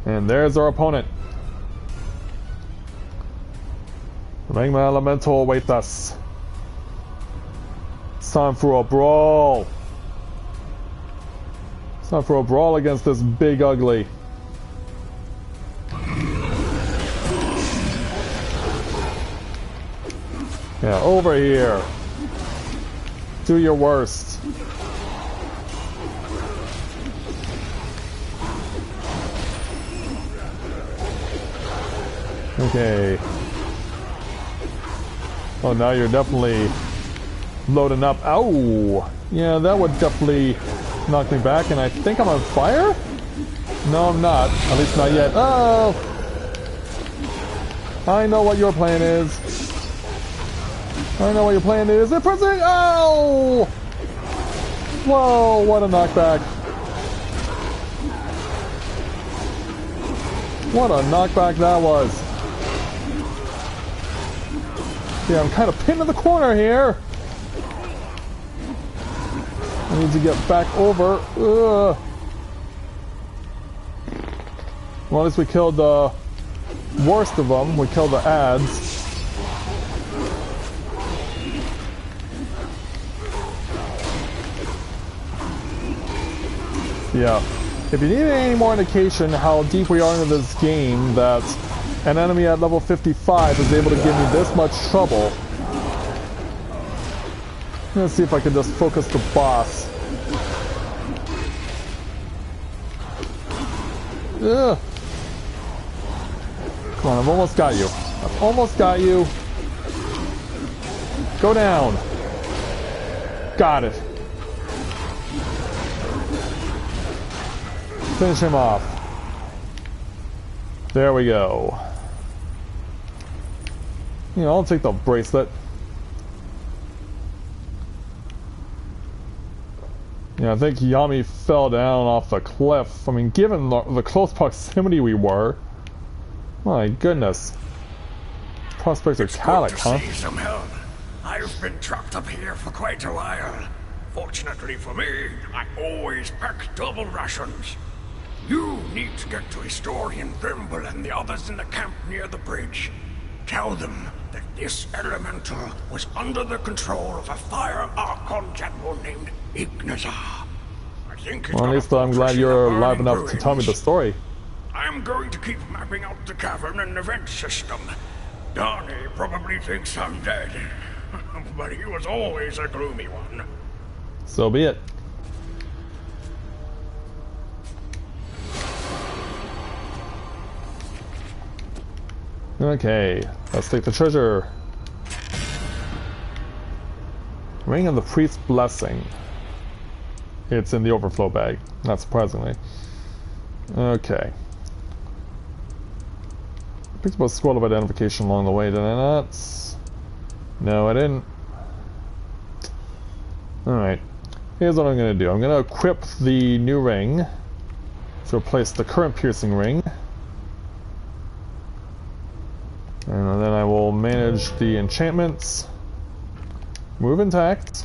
And there's our opponent. The Magma Elemental awaits us. It's time for a brawl. It's time for a brawl against this big ugly. Yeah, over here. Do your worst. Okay. Oh, now you're definitely loading up. Ow! Yeah, that would definitely knock me back, and I think I'm on fire? No, I'm not. At least not yet. Oh! I know what your plan is. I know what your plan is. They're pressing! Oh! Whoa, what a knockback. What a knockback that was. Yeah, I'm kind of pinned in the corner here. I need to get back over. Ugh. Well, at least we killed the worst of them. We killed the ads. Yeah. If you need any more indication how deep we are into this game, that an enemy at level 55 is able to give me this much trouble. Let's see if I can just focus the boss. Ugh. Come on, I've almost got you. I've almost got you. Go down. Got it. Finish him off. There we go. You know, I'll take the bracelet. Yeah, I think Yami fell down off the cliff. I mean, given the close proximity we were. My goodness. Prospects are calic, huh? See some help. I've been trapped up here for quite a while. Fortunately for me, I always pack double rations. You need to get to Historian Thimble and the others in the camp near the bridge. Tell them that this elemental was under the control of a fire Archon general named Ignazar. I think it's well, at least I'm glad you're alive enough to tell me the story. I'm going to keep mapping out the cavern and the vent system. Donnie probably thinks I'm dead, but he was always a gloomy one. So be it. Okay, let's take the treasure. Ring of the Priest's Blessing. It's in the overflow bag, not surprisingly. Okay. Picked up a scroll of identification along the way, did I not? No, I didn't. Alright. Here's what I'm going to do. I'm going to equip the new ring to replace the current piercing ring. And then I will manage the enchantments. Move intact.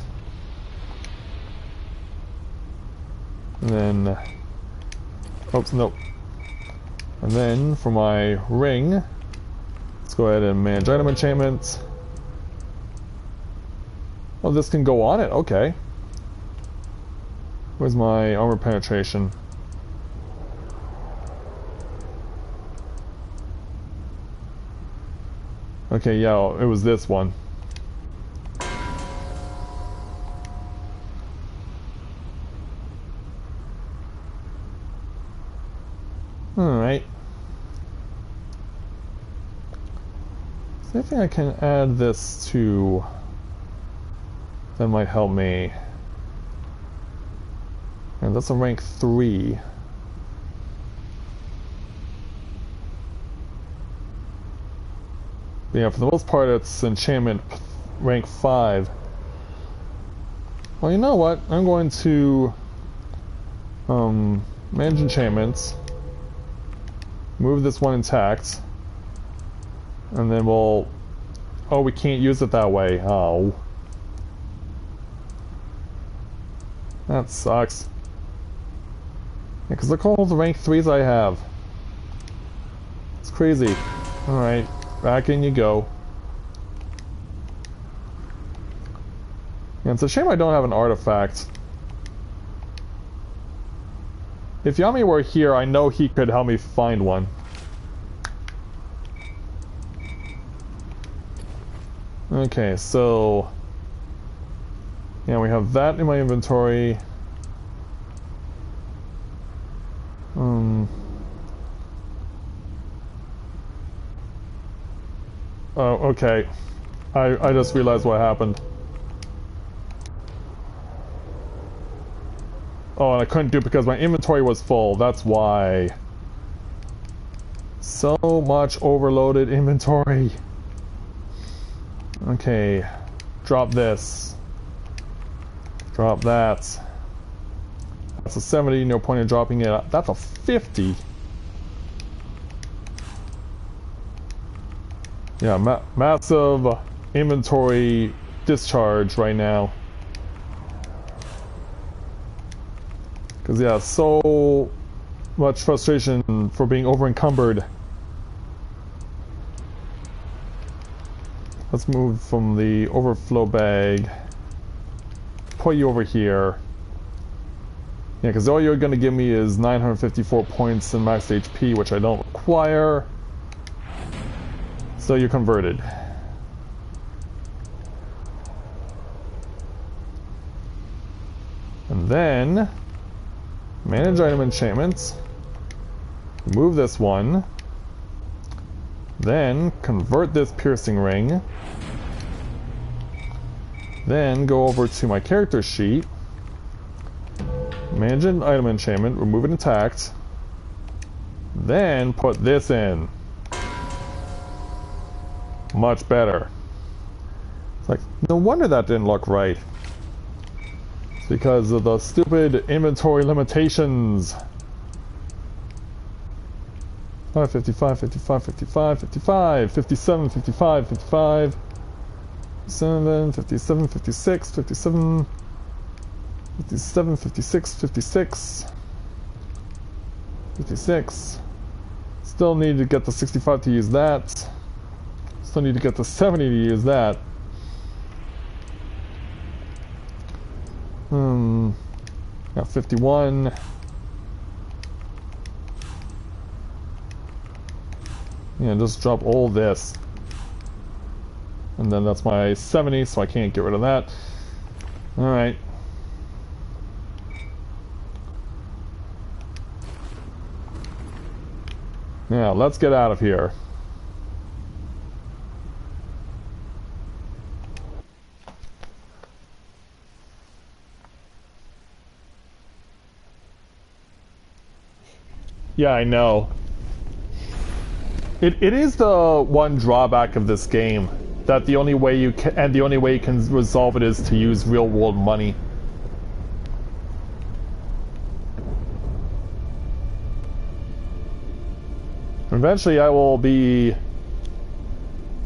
And then... oops, nope. And then for my ring, let's go ahead and manage item enchantments. Oh, this can go on it? Okay. Where's my armor penetration? Okay, yeah, it was this one. Alright. Is there anything I can add this to that might help me? And that's a rank 3. But yeah, for the most part it's enchantment rank 5. Well, you know what? I'm going to manage enchantments. Move this one intact. And then we'll... oh, we can't use it that way. Oh. That sucks. Yeah, because look all the rank 3s I have. It's crazy. Alright, back in you go. Yeah, it's a shame I don't have an artifact. If Yami were here, I know he could help me find one. Okay, so... yeah, we have that in my inventory. Oh, okay. I just realized what happened. Oh, and I couldn't do it because my inventory was full. That's why. So much overloaded inventory. Okay. Drop this. Drop that. That's a 70, no point in dropping it. That's a 50. Yeah, massive inventory discharge right now. Because, yeah, so much frustration for being over-encumbered. Let's move from the overflow bag. Put you over here. Yeah, because all you're going to give me is 954 points in max HP, which I don't require. So you're converted. And then manage item enchantments. Remove this one. Then convert this piercing ring. Then go over to my character sheet. Manage an item enchantment, remove it intact. Then put this in. Much better. It's like, no wonder that didn't look right. It's because of the stupid inventory limitations. 55, 55, 55, 55, 57, 55, 55, 57, 57, 56, 57, 57, 56, 56, 56. Still need to get the 65 to use that. Still need to get the 70 to use that. Got 51. Yeah, just drop all this. And then that's my 70, so I can't get rid of that. Alright. Now, let's get out of here. Yeah, I know. It is the one drawback of this game, that the only way you can resolve it is to use real world money. Eventually I will be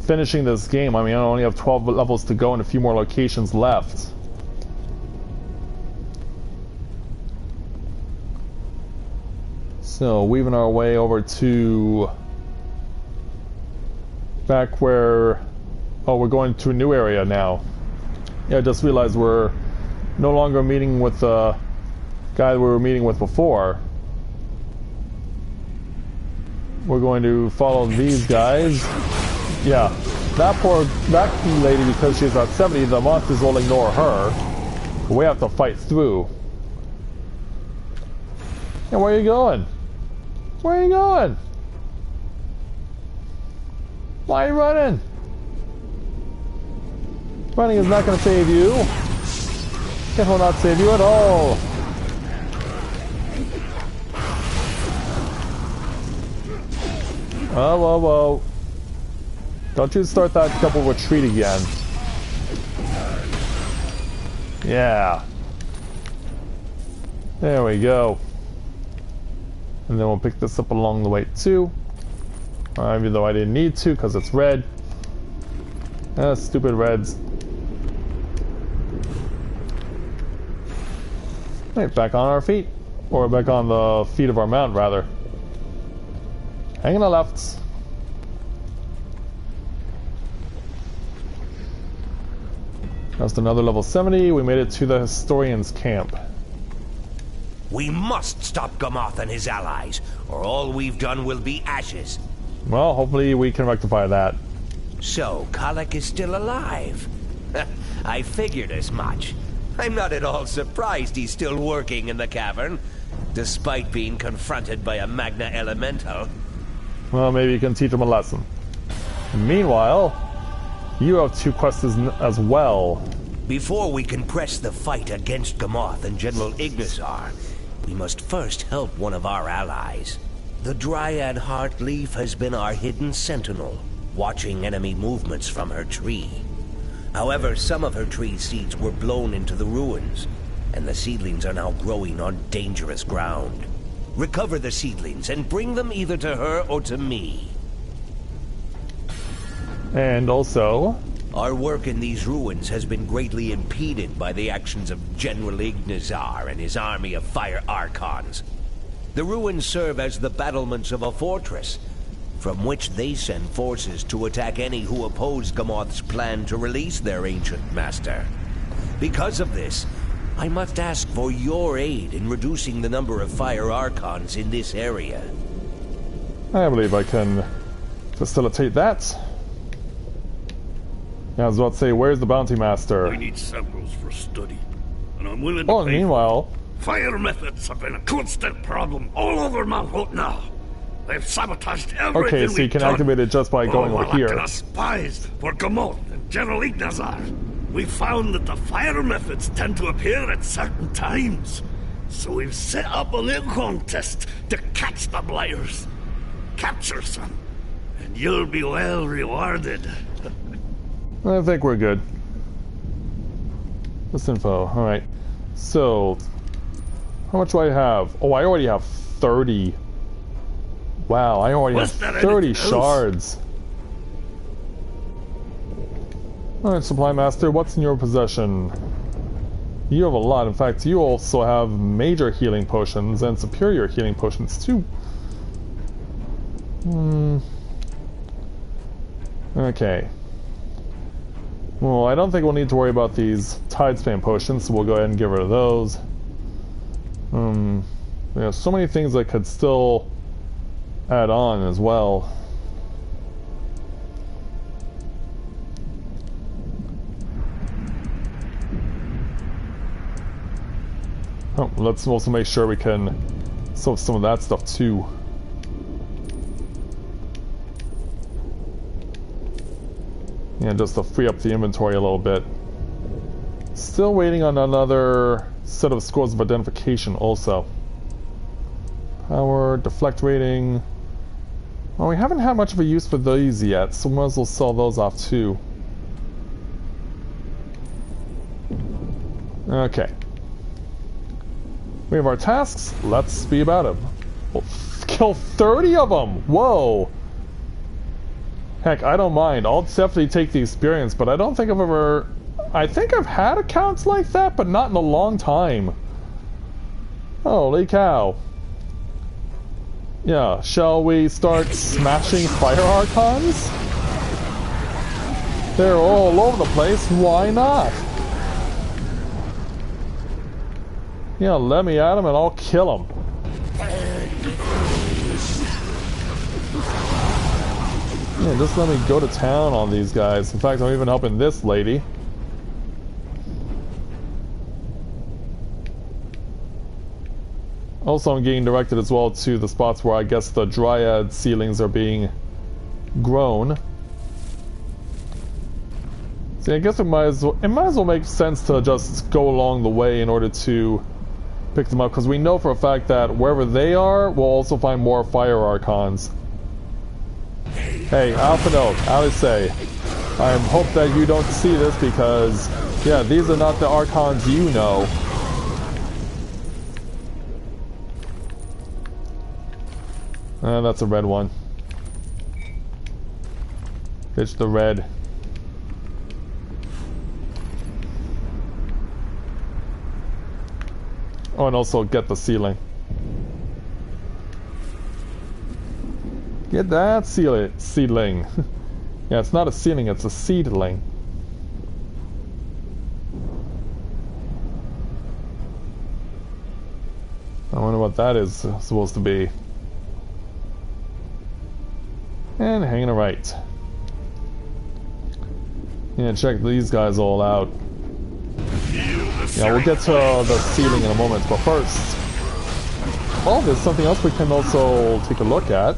finishing this game. I mean, I only have 12 levels to go and a few more locations left. So, weaving our way over to back where... oh, we're going to a new area now. Yeah, I just realized we're no longer meeting with the guy we were meeting with before. We're going to follow these guys. Yeah, that lady, because she's at 70, the monsters will ignore her. But we have to fight through. And where are you going? Where are you going? Why are you running? Running is not going to save you. It will not save you at all. Whoa, whoa, whoa. Don't you start that double retreat again. Yeah. There we go. And then we'll pick this up along the way too. Even though I didn't need to because it's red. Stupid reds. Wait, back on our feet. Or back on the feet of our mount, rather. Hang on the left. That's another level 70. We made it to the Historian's camp. We must stop Gamoth and his allies, or all we've done will be ashes. Well, hopefully we can rectify that. So, Kalek is still alive. I figured as much. I'm not at all surprised he's still working in the cavern, despite being confronted by a Magna Elemental. Well, maybe you can teach him a lesson. Meanwhile, you have 2 quests as well. Before we can press the fight against Gamoth and General Ignazar, we must first help one of our allies. The Dryad Heartleaf has been our hidden sentinel, watching enemy movements from her tree. However, some of her tree seeds were blown into the ruins, and the seedlings are now growing on dangerous ground. Recover the seedlings and bring them either to her or to me. And also, our work in these ruins has been greatly impeded by the actions of General Ignazar and his army of fire archons. The ruins serve as the battlements of a fortress, from which they send forces to attack any who oppose Gamoth's plan to release their ancient master. Because of this, I must ask for your aid in reducing the number of fire archons in this area. I believe I can facilitate that. Yeah, I was about to say, where's the bounty master? I need samples for study, and I'm willing to Oh, and pay. meanwhile, Fire methods have been a constant problem all over Mount Hope now. They've sabotaged everything. okay, so you can activate it just by going over here. Us spies for Gamoth and General Ignazar. We found that the fire methods tend to appear at certain times. So we've set up a little contest to catch the Blighters. Capture some, and you'll be well rewarded. I think we're good. This info, alright. So, how much do I have? Oh, I already have 30. Wow, I already have 30 shards. Alright, Supply Master, what's in your possession? You have a lot. In fact, you also have major healing potions and superior healing potions too. Okay. Well, I don't think we'll need to worry about these tide span potions, so we'll go ahead and get rid of those. There's so many things I could still add on as well. Oh, let's also make sure we can sell some of that stuff too. Yeah, just to free up the inventory a little bit. Still waiting on another set of scores of identification also. Power, deflect rating. Well, we haven't had much of a use for these yet, so we might as well sell those off too. Okay. We have our tasks. Let's be about them. We'll kill 30 of them! Whoa! Heck, I don't mind. I'll definitely take the experience, but I don't think I've ever... I think I've had accounts like that, but not in a long time. Holy cow. Yeah, shall we start smashing fire archons? They're all over the place, why not? Yeah, let me at them and I'll kill them. Yeah, just let me go to town on these guys. In fact, I'm even helping this lady. Also, I'm getting directed as well to the spots where I guess the Dryad seedlings are being grown. See, I guess it might as well make sense to just go along the way in order to pick them up, because we know for a fact that wherever they are, we'll also find more fire archons. Hey, Alphino, Alice, I hope that you don't see this because, yeah, these are not the archons you know. That's a red one. It's the red. Oh, and also get the ceiling. Get that seedling. Yeah, it's not a ceiling, it's a seedling. I wonder what that is supposed to be. And hanging a right. Yeah, check these guys all out. Yeah, we'll get to the ceiling in a moment, but first... Oh, there's something else we can also take a look at.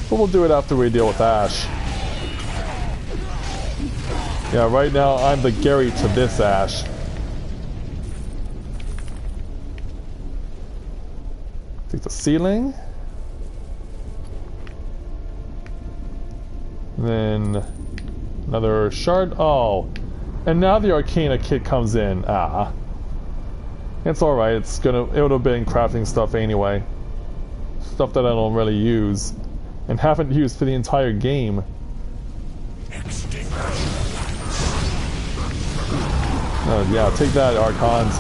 But we'll do it after we deal with Ash. Yeah, right now I'm the Gary to this Ash. Take the ceiling. Then another shard. Oh, and now the Arcana kit comes in. Ah, it's all right. It would have been crafting stuff anyway. Stuff that I don't really use and haven't used for the entire game. Oh yeah, take that, Archons.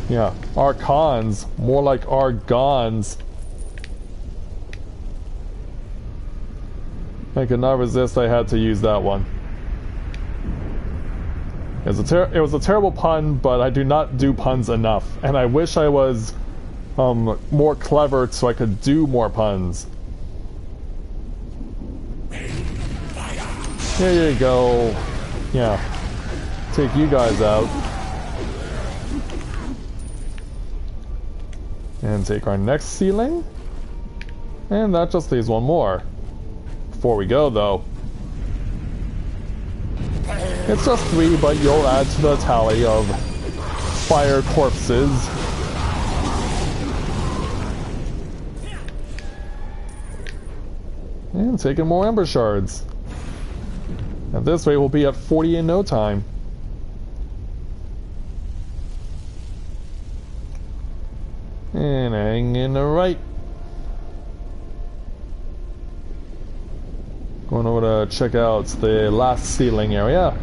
Yeah, Archons, more like Argons. I could not resist, I had to use that one. It was a terrible pun, but I do not do puns enough. And I wish I was more clever so I could do more puns. There you go. Yeah. Take you guys out. And take our next ceiling. And that just leaves one more. Before we go, though. It's just 3, but you'll add to the tally of fire corpses. And taking more Ember Shards. At this rate, we'll be at 40 in no time. And hang in the right. Going over to check out the last ceiling area.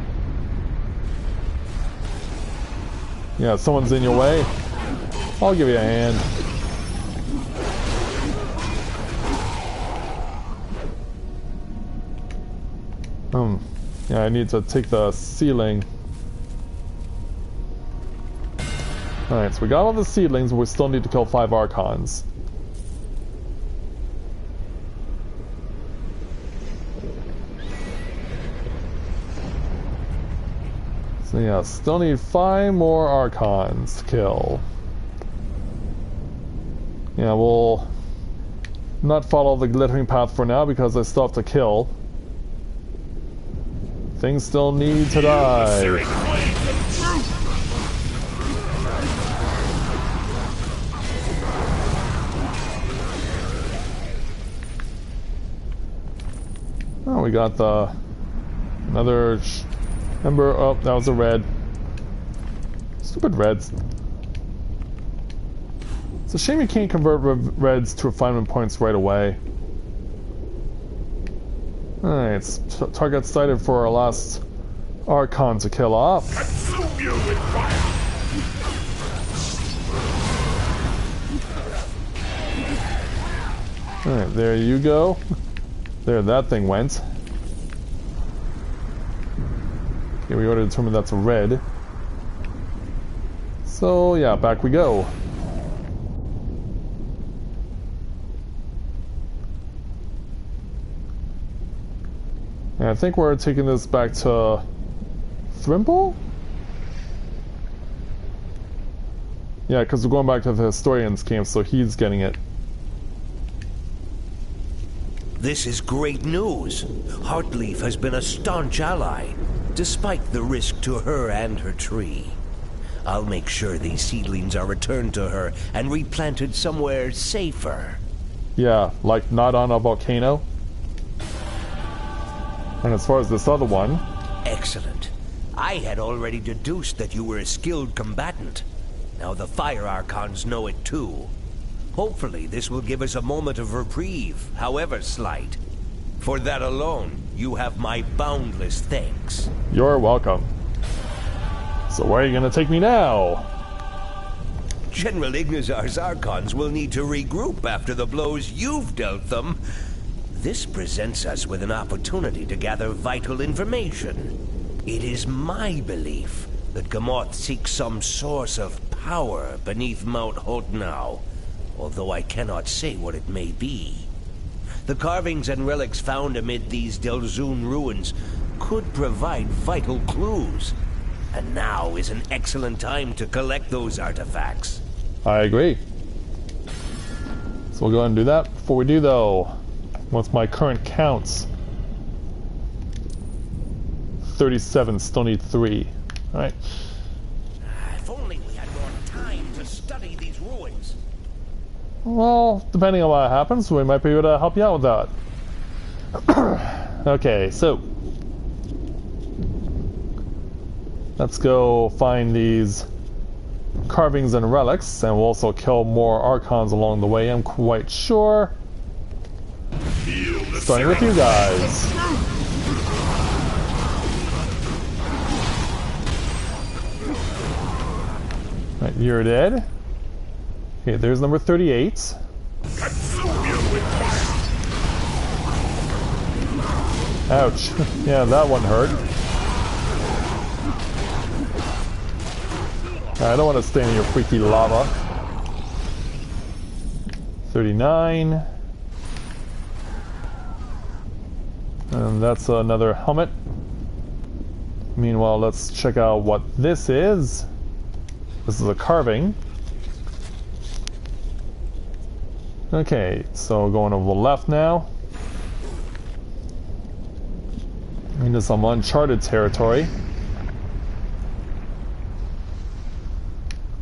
Yeah, someone's in your way. I'll give you a hand. Yeah, I need to take the ceiling. Alright, so we got all the seedlings, but we still need to kill 5 Archons. So yeah, still need 5 more Archons to kill. Yeah, we'll not follow the glittering path for now because I still have to kill. Things still need to die. Oh, we got another ember. Oh, that was a red. Stupid reds. It's a shame you can't convert reds to refinement points right away. Alright, target sighted for our last Archon to kill off. Consume you with fire. Alright, there you go. There, that thing went. Okay, we already determined that's a red. So, yeah, back we go. And I think we're taking this back to Thrimble? Yeah, because we're going back to the Historian's camp, so he's getting it. This is great news. Heartleaf has been a staunch ally, despite the risk to her and her tree. I'll make sure these seedlings are returned to her and replanted somewhere safer. Yeah, like not on a volcano. And as far as this other one... Excellent. I had already deduced that you were a skilled combatant. Now the Fire Archons know it too. Hopefully this will give us a moment of reprieve, however slight. For that alone, you have my boundless thanks. You're welcome. So where are you gonna take me now? General Ignazar's Archons will need to regroup after the blows you've dealt them. This presents us with an opportunity to gather vital information. It is my belief that Gamoth seeks some source of power beneath Mount Hotnau, although I cannot say what it may be. The carvings and relics found amid these Delzoun ruins could provide vital clues. And now is an excellent time to collect those artifacts. I agree. So we'll go ahead and do that. Before we do, though, what's my current counts? 37, still need 3. Alright. If only we had more time to study these ruins. Well, depending on what happens, we might be able to help you out with that. Okay, so let's go find these carvings and relics, and we'll also kill more Archons along the way, I'm quite sure. Starting with you guys. Right, you're dead. Okay, there's number 38. Ouch. Yeah, that one hurt. I don't want to stay in your freaky lava. 39. And that's another helmet. Meanwhile, let's check out what this is. This is a carving. Okay, so going over the left now. Into some uncharted territory.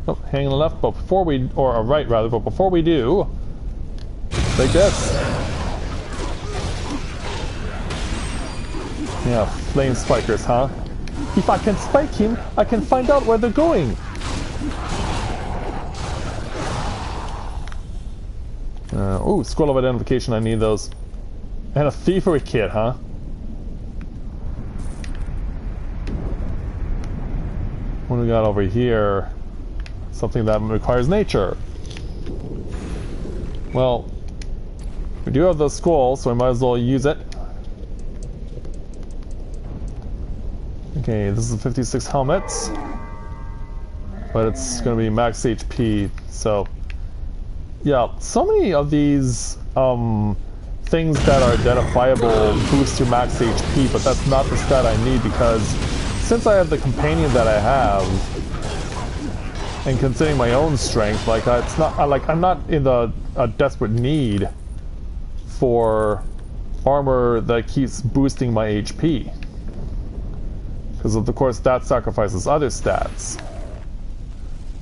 Oh, hang on the left, but before we, or right rather, but before we do, take this. Yeah, flame spikers, huh? If I can spike him, I can find out where they're going. Oh, scroll of identification, I need those. And a thievery kit, huh? What do we got over here? Something that requires nature. Well, we do have the scroll, so we might as well use it. Okay, this is 56 helmets. But it's going to be max HP, so... Yeah, so many of these things that are identifiable boost your max HP, but that's not the stat I need because since I have the companion that I have, and considering my own strength, like it's not like I'm not in a desperate need for armor that keeps boosting my HP, because of course that sacrifices other stats.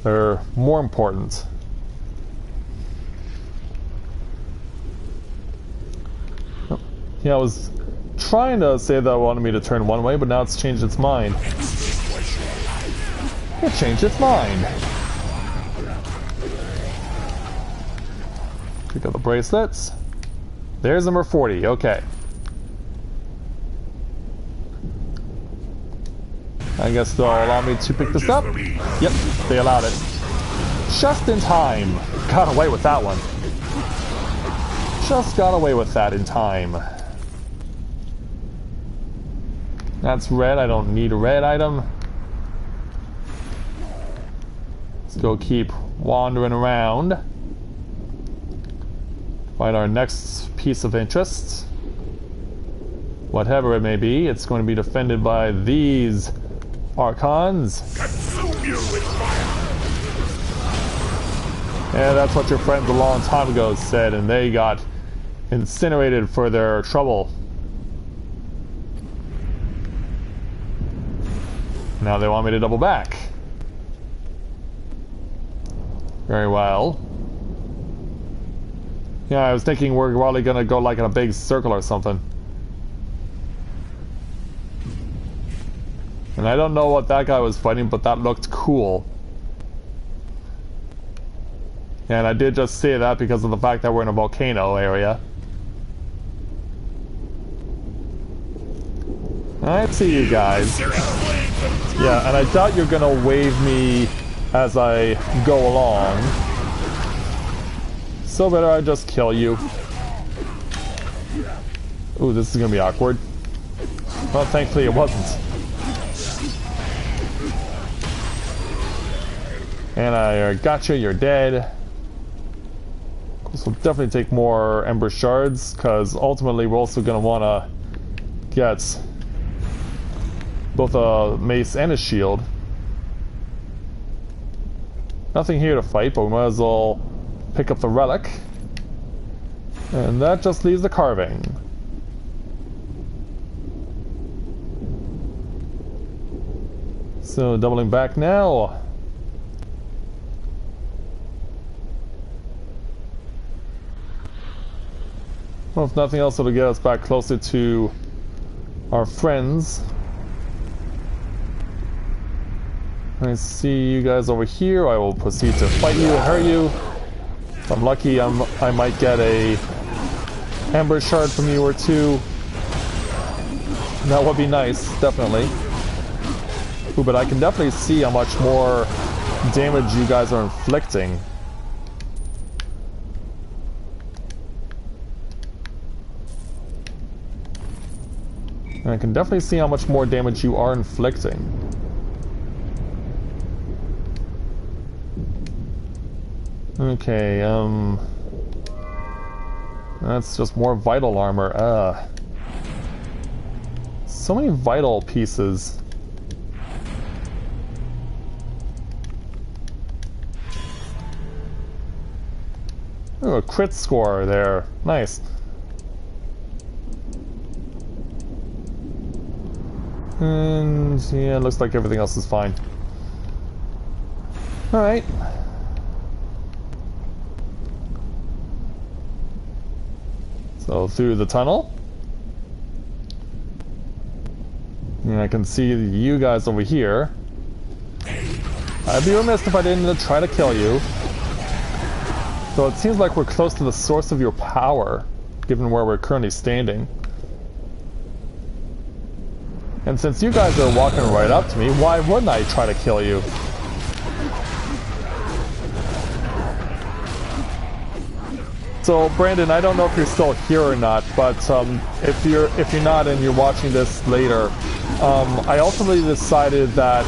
They're more important. Yeah, I was trying to say that I wanted me to turn one way, but now it's changed its mind. It changed its mind. Pick up the bracelets. There's number 40, okay. I guess they'll allow me to pick this up. Yep, they allowed it. Just in time. Got away with that one. Just got away with that in time. That's red, I don't need a red item. Let's go keep wandering around. Find our next piece of interest. Whatever it may be, it's going to be defended by these Archons. Yeah, that's what your friends a long time ago said, and they got incinerated for their trouble. Now they want me to double back. Very well. Yeah, I was thinking we're probably gonna go like in a big circle or something. And I don't know what that guy was fighting, but that looked cool. And I did just say that because of the fact that we're in a volcano area. I see you guys. Yeah, and I doubt you're gonna wave me as I go along. So better I just kill you. Ooh, this is gonna be awkward. Well, thankfully it wasn't. And I got you, you're dead. This will definitely take more Ember Shards, because ultimately we're also gonna wanna get both a mace and a shield. Nothing here to fight, but we might as well pick up the relic. And that just leaves the carving. So doubling back now. Well, if nothing else, it'll get us back closer to our friends. I see you guys over here. I will proceed to fight you and hurt you. If I'm lucky, I might get a Ember Shard from you or two. That would be nice, definitely. Ooh, but I can definitely see how much more damage you guys are inflicting. And I can definitely see how much more damage you are inflicting. Okay, that's just more vital armor. So many vital pieces. Ooh, a crit score there. Nice. And yeah, it looks like everything else is fine. Alright. So through the tunnel. And I can see you guys over here. I'd be remiss if I didn't try to kill you. So it seems like we're close to the source of your power, given where we're currently standing. And since you guys are walking right up to me, why wouldn't I try to kill you? So Brandon, I don't know if you're still here or not, but if you're not and you're watching this later, I ultimately decided that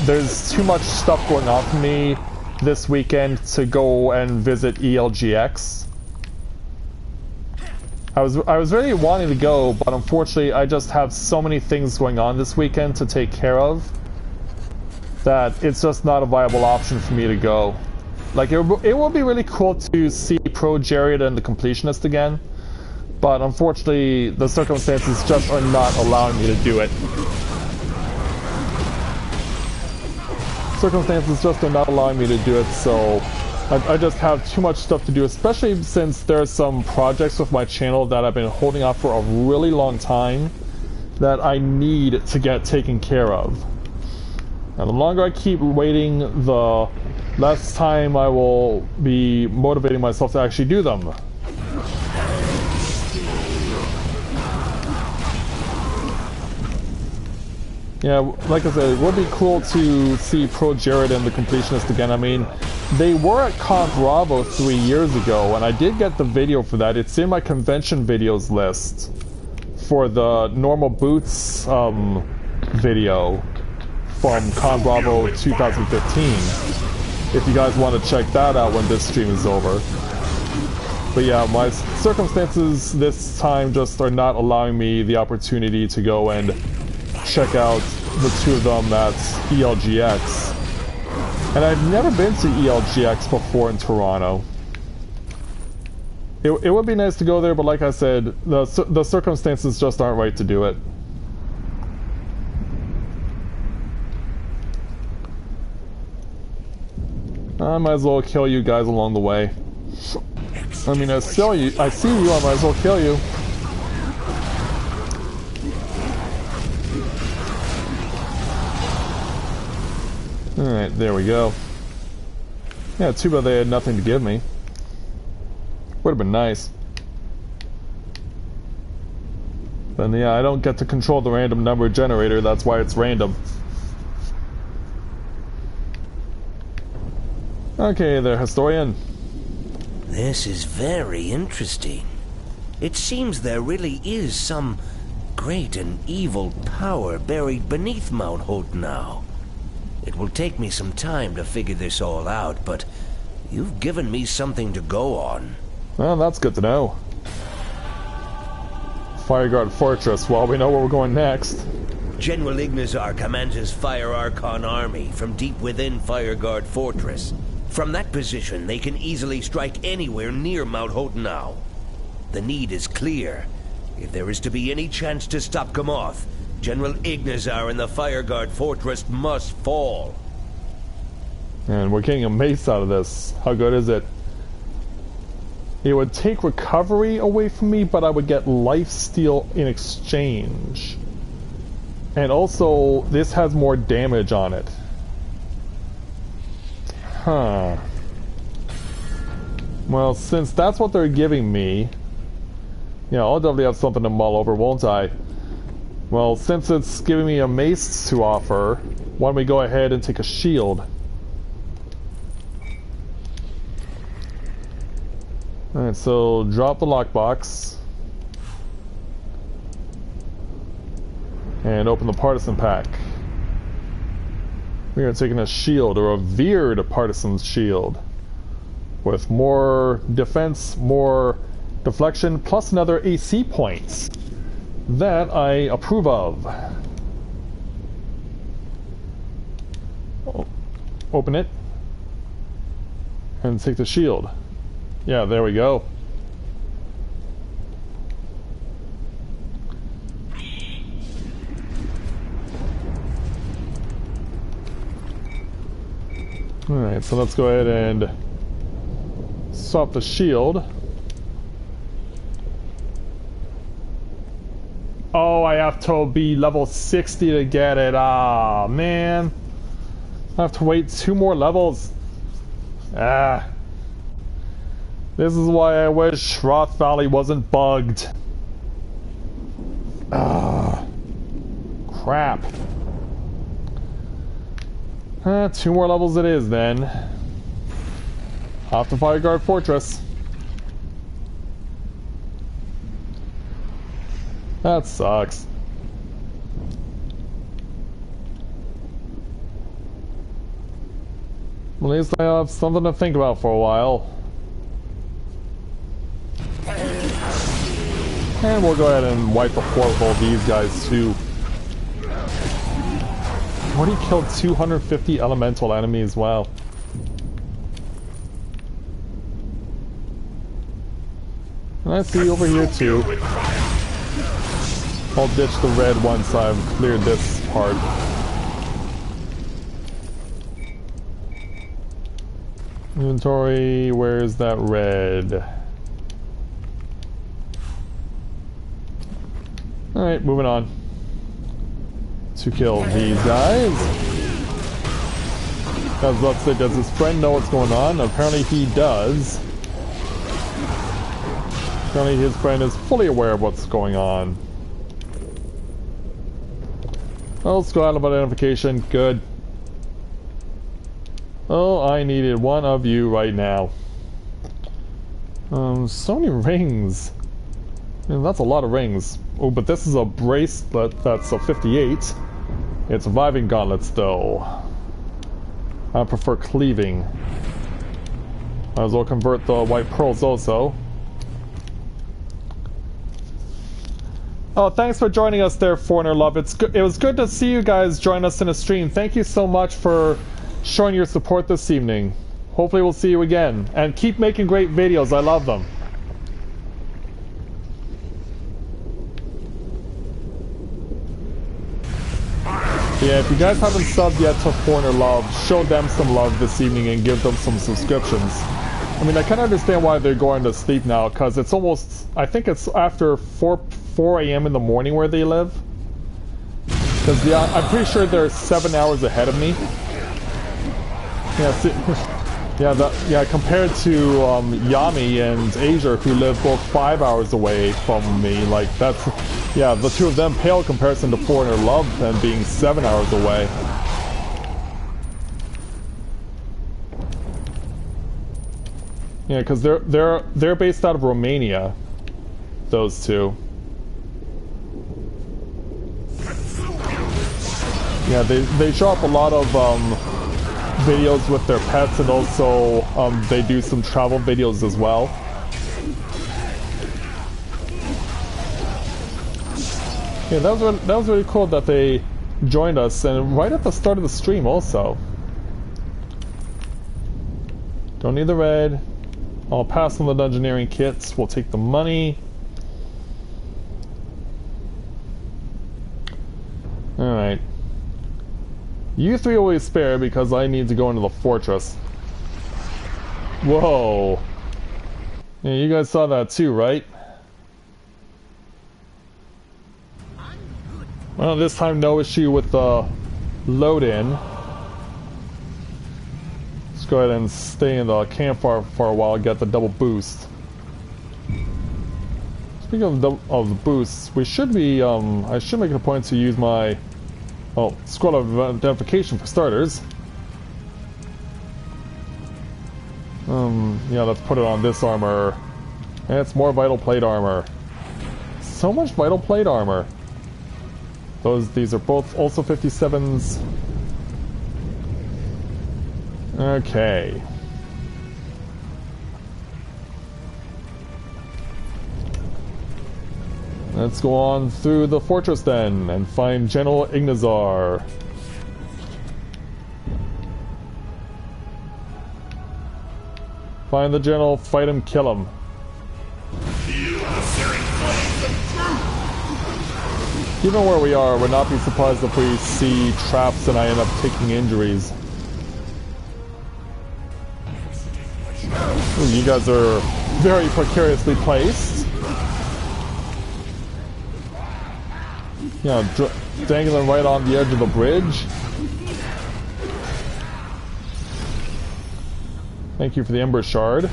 there's too much stuff going on for me this weekend to go and visit ELGX. I was really wanting to go, but unfortunately I just have so many things going on this weekend to take care of that it's just not a viable option for me to go. Like, it would be really cool to see Pro Jared and the Completionist again, but unfortunately the circumstances just are not allowing me to do it. Circumstances just are not allowing me to do it, so I just have too much stuff to do, especially since there's some projects with my channel that I've been holding off for a really long time that I need to get taken care of. And the longer I keep waiting, the less time I will be motivating myself to actually do them. Yeah, like I said, it would be cool to see Pro Jared and the Completionist again. I mean, they were at Con Bravo 3 years ago, and I did get the video for that. It's in my convention videos list for the Normal Boots video from Con Bravo 2015. If you guys want to check that out when this stream is over. But yeah, my circumstances this time just are not allowing me the opportunity to go and check out the two of them at ELGX. And I've never been to ELGX before in Toronto. It would be nice to go there, but like I said, the circumstances just aren't right to do it. I might as well kill you guys along the way. I mean, I see you, I might as well kill you. Alright, there we go. Yeah, too bad they had nothing to give me. Would have been nice. Then yeah, I don't get to control the random number generator, that's why it's random. Okay there, historian. This is very interesting. It seems there really is some great and evil power buried beneath Mount Hotenau. It will take me some time to figure this all out, but you've given me something to go on. Well, that's good to know. Fireguard Fortress. Well, we know where we're going next. General Ignazar commands his Fire Archon army from deep within Fireguard Fortress. From that position, they can easily strike anywhere near Mount Hotenau. The need is clear. If there is to be any chance to stop Gamoth, General Ignazar and the Fireguard Fortress must fall. And we're getting a mace out of this. How good is it? It would take recovery away from me, but I would get lifesteal in exchange. And also, this has more damage on it. Huh. Well, since that's what they're giving me, yeah, I'll definitely have something to mull over, won't I? Well, since it's giving me a mace to offer, why don't we go ahead and take a shield? Alright, so drop the lockbox. And open the partisan pack. We are taking a shield, a revered partisan's shield. With more defense, more deflection, plus another AC points. That I approve of. Open it. And take the shield. Yeah, there we go. Alright, so let's go ahead and swap the shield. Oh, I have to be level 60 to get it. Ah, man. I have to wait 2 more levels. Ah. This is why I wish Roth Valley wasn't bugged. Ah. Crap. 2 more levels it is then. Off to Fireguard Fortress. That sucks. At least I have something to think about for a while. And we'll go ahead and wipe the floor with all these guys too. Already killed 250 elemental enemies, wow. And I see over here too. I'll ditch the red once I've cleared this part. Inventory, where's that red? Alright, moving on. To kill these guys. Because let's say, does his friend know what's going on? Apparently he does. Apparently his friend is fully aware of what's going on. Oh, squad of identification, good. Oh, I needed one of you right now. So many rings. Man, that's a lot of rings. Oh, but this is a bracelet that's a 58. It's surviving gauntlets though. I prefer cleaving. Might as well convert the white pearls also. Oh, thanks for joining us there, Foreigner Love. It was good to see you guys join us in a stream. Thank you so much for showing your support this evening. Hopefully we'll see you again. And keep making great videos. I love them. Yeah, if you guys haven't subbed yet to Foreigner Love, show them some love this evening and give them some subscriptions. I mean, I can understand why they're going to sleep now, because it's almost, I think it's after 4 a.m. in the morning where they live. Because I'm pretty sure they're 7 hours ahead of me. Yeah, see, yeah, compared to Yami and Asia, who live both 5 hours away from me, like that's, yeah, the two of them pale in comparison to Foreigner Love and being 7 hours away. Yeah, because they're based out of Romania. Those two. Yeah, they show up a lot of videos with their pets, and also they do some travel videos as well. Yeah, that was really cool that they joined us, and right at the start of the stream also. Don't need the red. I'll pass on the dungeoneering kits. We'll take the money. Alright. You three always spare because I need to go into the fortress. Whoa. Yeah, you guys saw that too, right? Well, this time no issue with the load-in. Let's go ahead and stay in the campfire for a while, get the double boost. Speaking of the boosts, we should be, I should make it a point to use my, scroll of identification for starters. Yeah, let's put it on this armor. And it's more vital plate armor. So much vital plate armor. These are both also 57s. Okay. Let's go on through the fortress then and find General Ignazar. Find the general, fight him, kill him. Given where we are, I would not be surprised if we see traps and I end up taking injuries. Ooh, you guys are very precariously placed. Yeah, dangling right on the edge of the bridge. Thank you for the Ember Shard.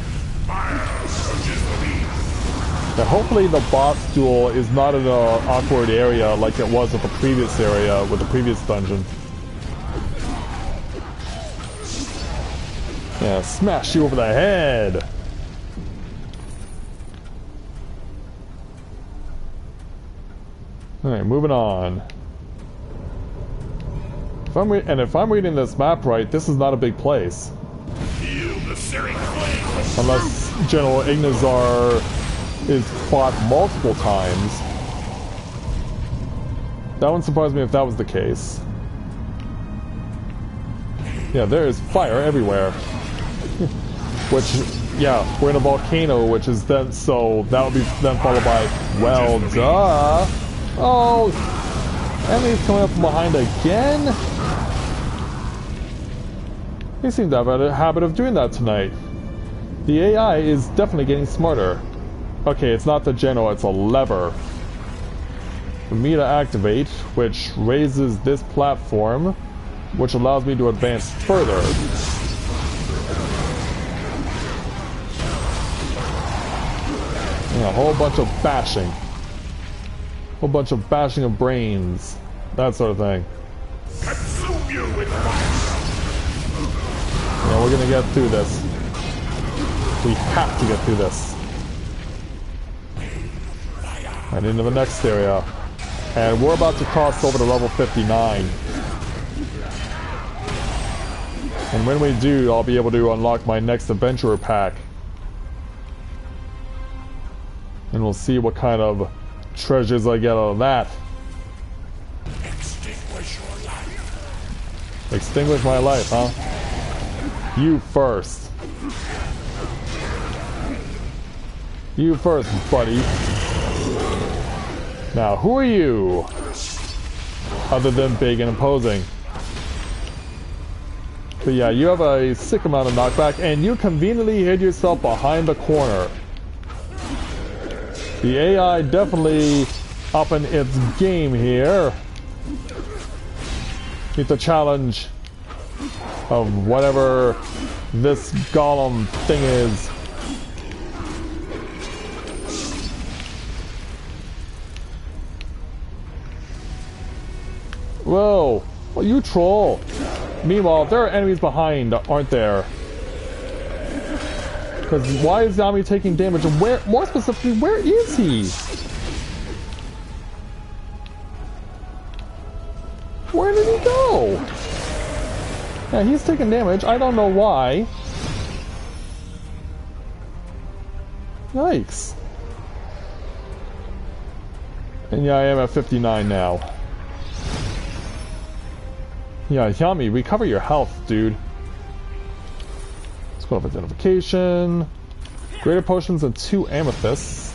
Now, hopefully the boss duel is not in an awkward area like it was with the previous area, with the previous dungeon. Yeah, smash you over the head! Alright, moving on. If I'm reading this map right, this is not a big place. Unless General Ignazar is fought multiple times. That wouldn't surprise me if that was the case. Yeah, there is fire everywhere. Which, yeah, we're in a volcano, which is then, so that would be then followed by, well, duh. Oh, enemies coming up from behind again? They seem to have a habit of doing that tonight. The AI is definitely getting smarter. Okay, it's not the general, it's a lever. For me to activate, which raises this platform, which allows me to advance further. And a whole bunch of bashing. A whole bunch of bashing of brains. That sort of thing. Yeah, we're gonna get through this. We have to get through this. And into the next area. And we're about to cross over to level 59. And when we do, I'll be able to unlock my next adventurer pack. And we'll see what kind of treasures I get out of that. Extinguish your life. Extinguish my life, huh? You first. You first, buddy. Now, who are you? Other than big and imposing. But yeah, you have a sick amount of knockback, and you conveniently hid yourself behind the corner. The AI definitely upping its game here. Meet the challenge of whatever this golem thing is. Whoa, well, you troll. Meanwhile, there are enemies behind, aren't there? Because why is Yami taking damage, and where, more specifically, where is he? Where did he go? Yeah, he's taking damage. I don't know why. Yikes. And yeah, I am at 59 now. Yeah, Yami, recover your health, dude. Let's go with identification. Greater potions and 2 amethysts.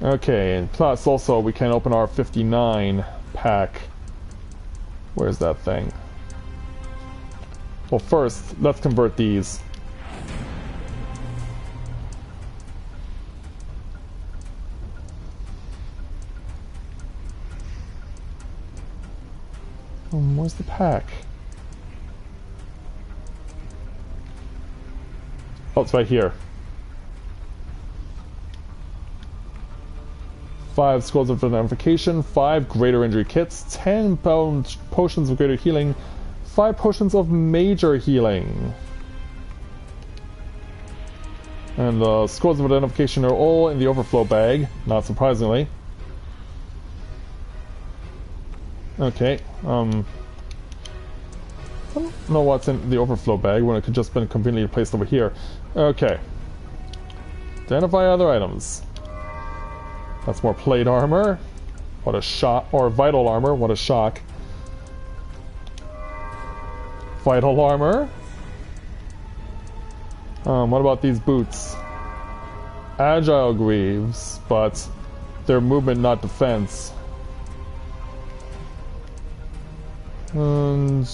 Okay, and plus also we can open our 59 pack. Where's that thing? Well, first, let's convert these. Where's the pack? Oh, it's right here. 5 scrolls of identification, 5 greater injury kits, 10 potions of greater healing, 5 potions of major healing. And the scrolls of identification are all in the overflow bag, not surprisingly. Okay, I don't know what's in the overflow bag when it could just been conveniently placed over here. Okay. Identify other items. That's more plate armor. What a shock. Or vital armor. What a shock. Vital armor. What about these boots? Agile greaves, but they're movement, not defense. And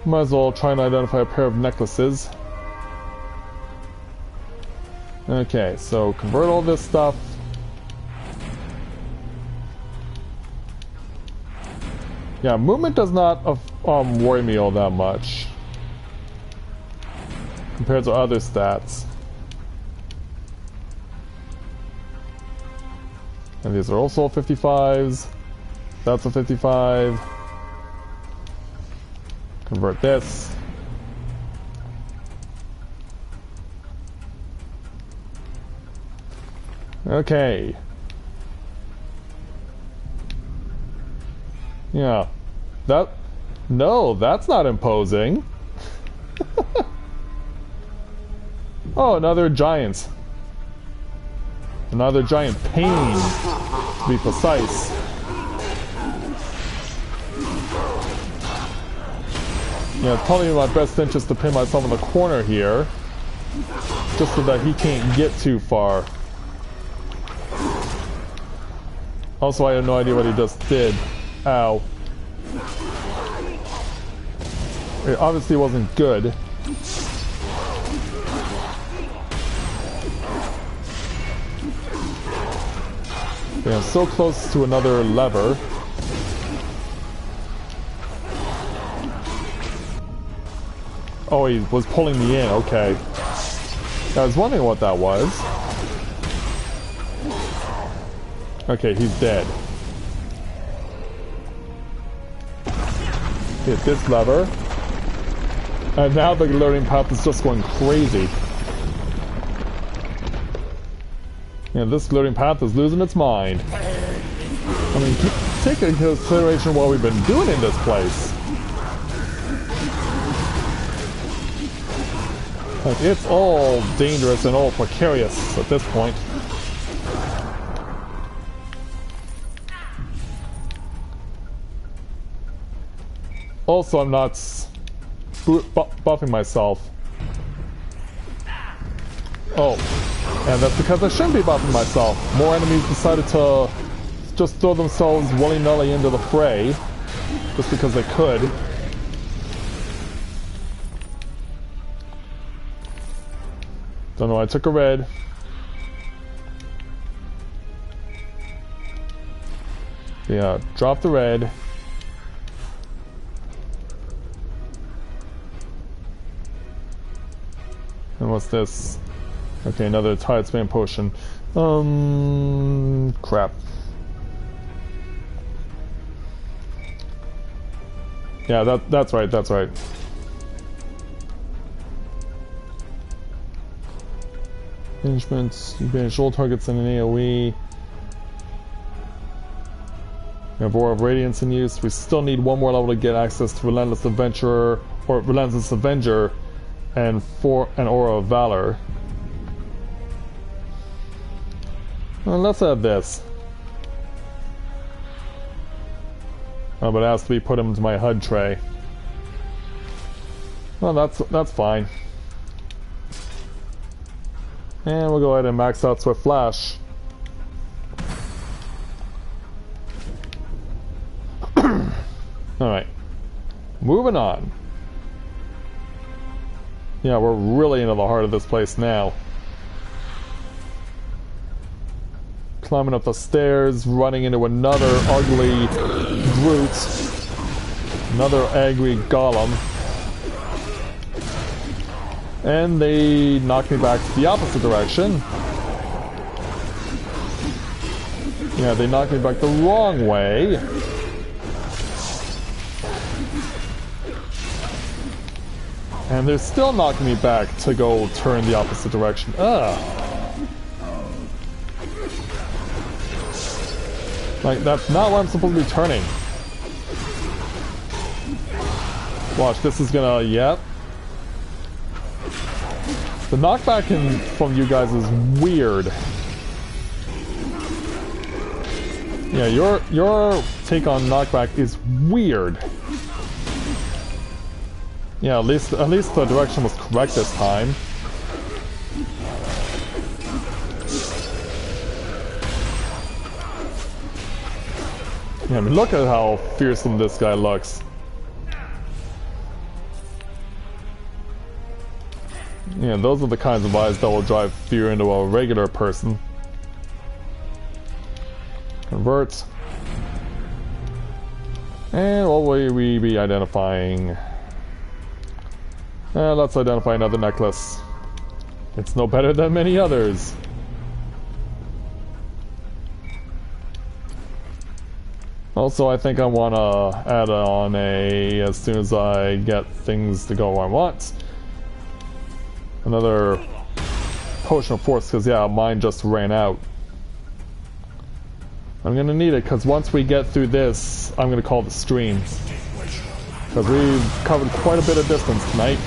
might as well try and identify a pair of necklaces. Okay, so convert all this stuff. Yeah, movement does not worry me all that much compared to other stats. And these are also 55s. That's a 55. Convert this. Okay. Yeah. No, that's not imposing. Oh, another giant. Another giant pain, to be precise. Yeah, it's probably in my best interest to pin myself in the corner here, just so that he can't get too far. Also, I have no idea what he just did. Ow. It obviously wasn't good. Yeah, so close to another lever. Oh, he was pulling me in, okay. I was wondering what that was. Okay, he's dead. Hit this lever. And now the learning path is just going crazy. Yeah, this learning path is losing its mind. I mean, take into consideration what we've been doing in this place. Like, it's all dangerous and all precarious at this point. Also, I'm not buffing myself. Oh, and that's because I shouldn't be buffing myself. More enemies decided to just throw themselves willy-nilly into the fray, just because they could. Don't know, I took a red. Yeah, drop the red. And what's this? Okay, another tide span potion. Crap. Yeah, that's right, that's right. Banishments, you banish all targets in an AoE. We have Aura of Radiance in use. We still need one more level to get access to Relentless Adventurer, or Relentless Avenger, and an Aura of Valor. Well, let's add this. Oh, but it has to be put into my HUD tray. Well, that's fine. And we'll go ahead and max out Swift Flash. Alright. Moving on. Yeah, we're really into the heart of this place now. Climbing up the stairs, running into another ugly brute. Another angry golem. And they knock me back to the opposite direction. Yeah, they knocked me back the wrong way. And they're still knocking me back to go turn the opposite direction. Ugh. Like, that's not where I'm supposed to be turning. Watch, this is gonna, yep. The knockback from you guys is weird. Yeah, your take on knockback is weird. Yeah, at least the direction was correct this time. Yeah, I mean, look at how fearsome this guy looks. Yeah, those are the kinds of eyes that will drive fear into a regular person. Convert. And what will we be identifying? Let's identify another necklace. It's no better than many others. Also, I think I want to add on as soon as I get things to go where I want, another potion of force, because yeah, mine just ran out. I'm going to need it, because once we get through this, I'm going to call the stream. Because we've covered quite a bit of distance tonight.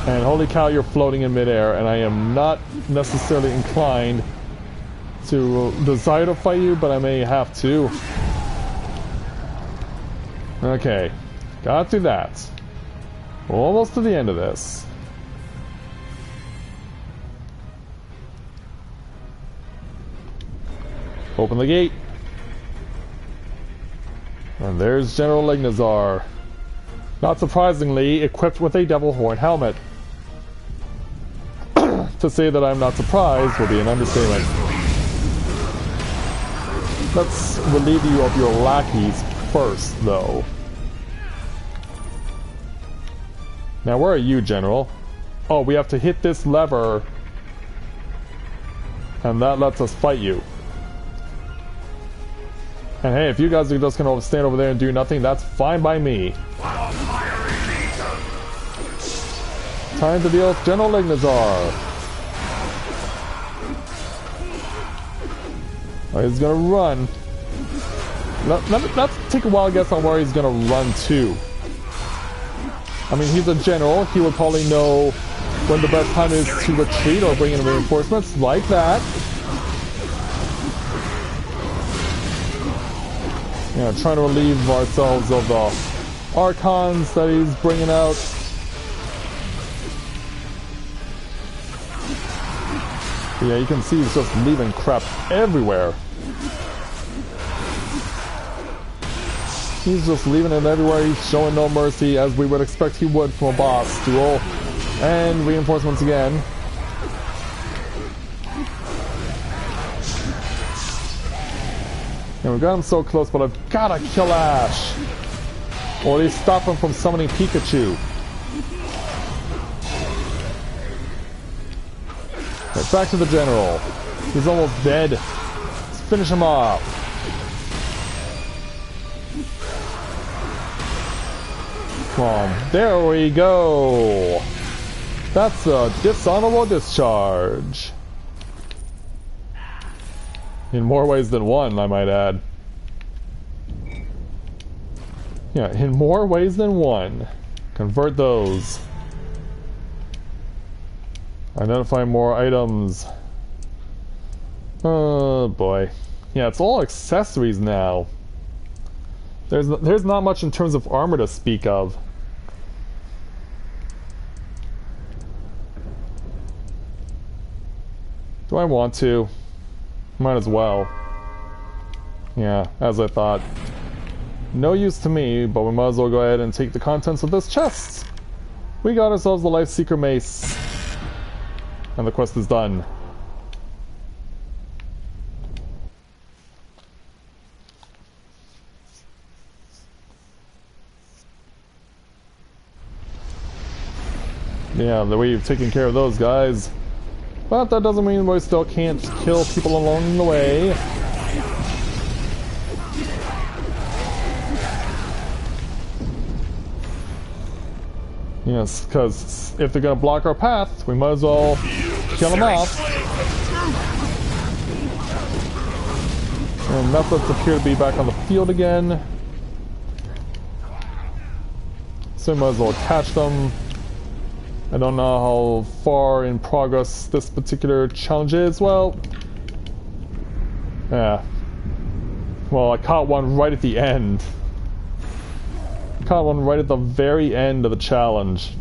And holy cow, you're floating in midair, and I am not necessarily inclined to desire to fight you, but I may have to. Okay, got through that. Almost to the end of this. Open the gate. And there's General Ignazar. Not surprisingly, equipped with a devil horn helmet. To say that I'm not surprised will be an understatement. Let's relieve you of your lackeys first, though. Now, where are you, General? Oh, we have to hit this lever, and that lets us fight you. And hey, if you guys are just gonna stand over there and do nothing, that's fine by me. Time to deal with General Ignazar. Oh, he's gonna run. Let's take a wild guess on where he's gonna run to. I mean, he's a general. He would probably know when the best time is to retreat or bring in reinforcements like that. Yeah, trying to relieve ourselves of the Archons that he's bringing out. Yeah, you can see he's just leaving crap everywhere. He's just leaving it everywhere. He's showing no mercy, as we would expect he would from a boss duel. And reinforcements again. And we got him so close, but I've gotta kill Ash, or at least stop him from summoning Pikachu. Right, back to the general. He's almost dead. Let's finish him off. Come on. There we go. That's a dishonorable discharge. In more ways than one, I might add. Yeah, in more ways than one. Convert those. Identify more items. Oh boy. Yeah, it's all accessories now. There's not much in terms of armor to speak of. Do I want to? Might as well. Yeah, as I thought. No use to me, but we might as well go ahead and take the contents of this chest. We got ourselves the Life Seeker Mace. And the quest is done. Yeah, we've taken care of those guys. But that doesn't mean we still can't kill people along the way. Yes, because if they're going to block our path, we might as well kill them off. And methods appear to be back on the field again. So we might as well catch them. I don't know how far in progress this particular challenge is. Well, yeah. Well, I caught one right at the end. Caught one right at the very end of the challenge.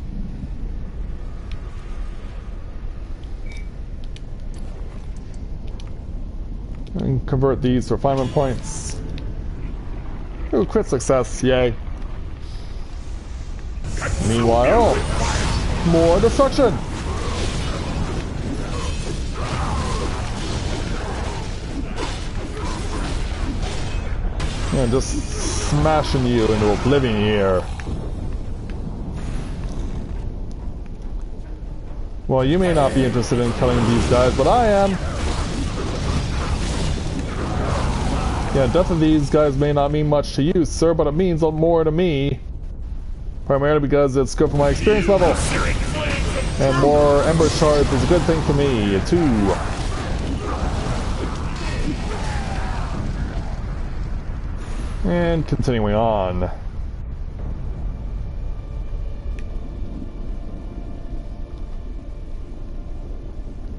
And convert these to refinement points. Ooh, crit success, yay. Meanwhile, more destruction! Yeah, just smashing you into oblivion here. Well, you may not be interested in killing these guys, but I am. Yeah, death of these guys may not mean much to you, sir, but it means more to me. Primarily because it's good for my experience level. And more Ember Shards is a good thing for me, too. And continuing on.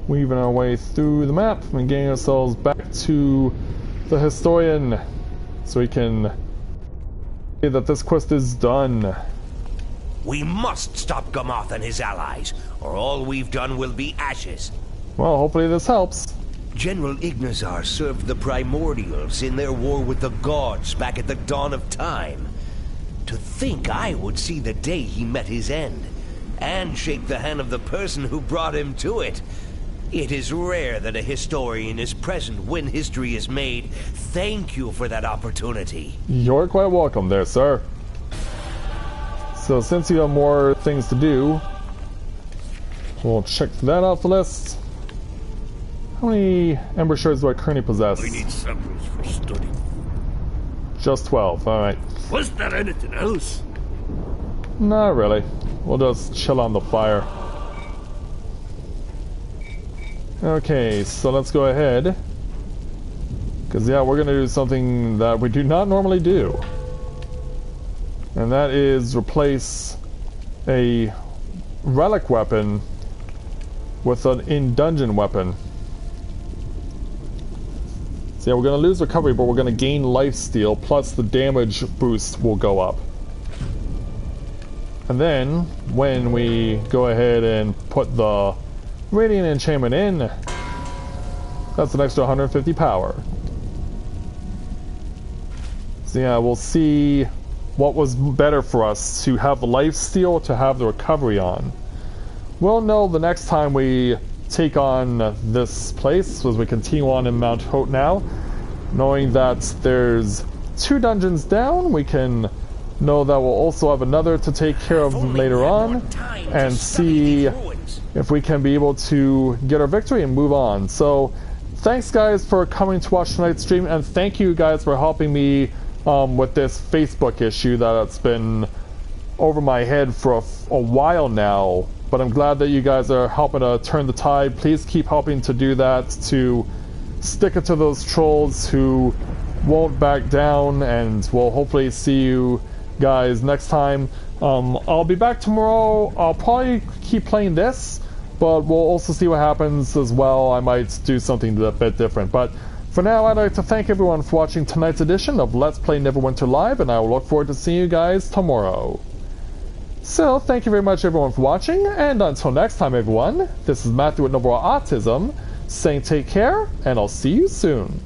Weaving our way through the map and getting ourselves back to the Historian so we can see that this quest is done. We must stop Gamoth and his allies, or all we've done will be ashes. Well, hopefully this helps. General Ignazar served the Primordials in their war with the gods back at the dawn of time. To think I would see the day he met his end, and shake the hand of the person who brought him to it. It is rare that a historian is present when history is made. Thank you for that opportunity. You're quite welcome there, sir. So since you have more things to do, we'll check that off the list. How many Ember Shards do I currently possess? We need samples for study. Just 12, alright. Was there anything else? Not really. We'll just chill on the fire. Okay, so let's go ahead. Because, yeah, we're going to do something that we do not normally do. And that is replace a relic weapon with an in-dungeon weapon. So yeah, we're going to lose recovery, but we're going to gain lifesteal, plus the damage boost will go up. And then, when we go ahead and put the Radiant Enchantment in, that's an extra 150 power. So yeah, we'll see what was better for us, to have the lifesteal or to have the recovery on. We'll know the next time we take on this place, as we continue on in Mount Hote now. Knowing that there's 2 dungeons down, we can know that we'll also have another to take care of later on, and see if we can be able to get our victory and move on. So, thanks guys for coming to watch tonight's stream, and thank you guys for helping me with this Facebook issue that's been over my head for a while now, but I'm glad that you guys are helping to turn the tide. Please keep helping to do that, to stick it to those trolls who won't back down, and we'll hopefully see you guys next time. I'll be back tomorrow. I'll probably keep playing this, but we'll also see what happens as well. I might do something a bit different, but for now, I'd like to thank everyone for watching tonight's edition of Let's Play Neverwinter Live, and I will look forward to seeing you guys tomorrow. So, thank you very much everyone for watching, and until next time everyone, this is Matthew with Novaura Autism, saying take care, and I'll see you soon.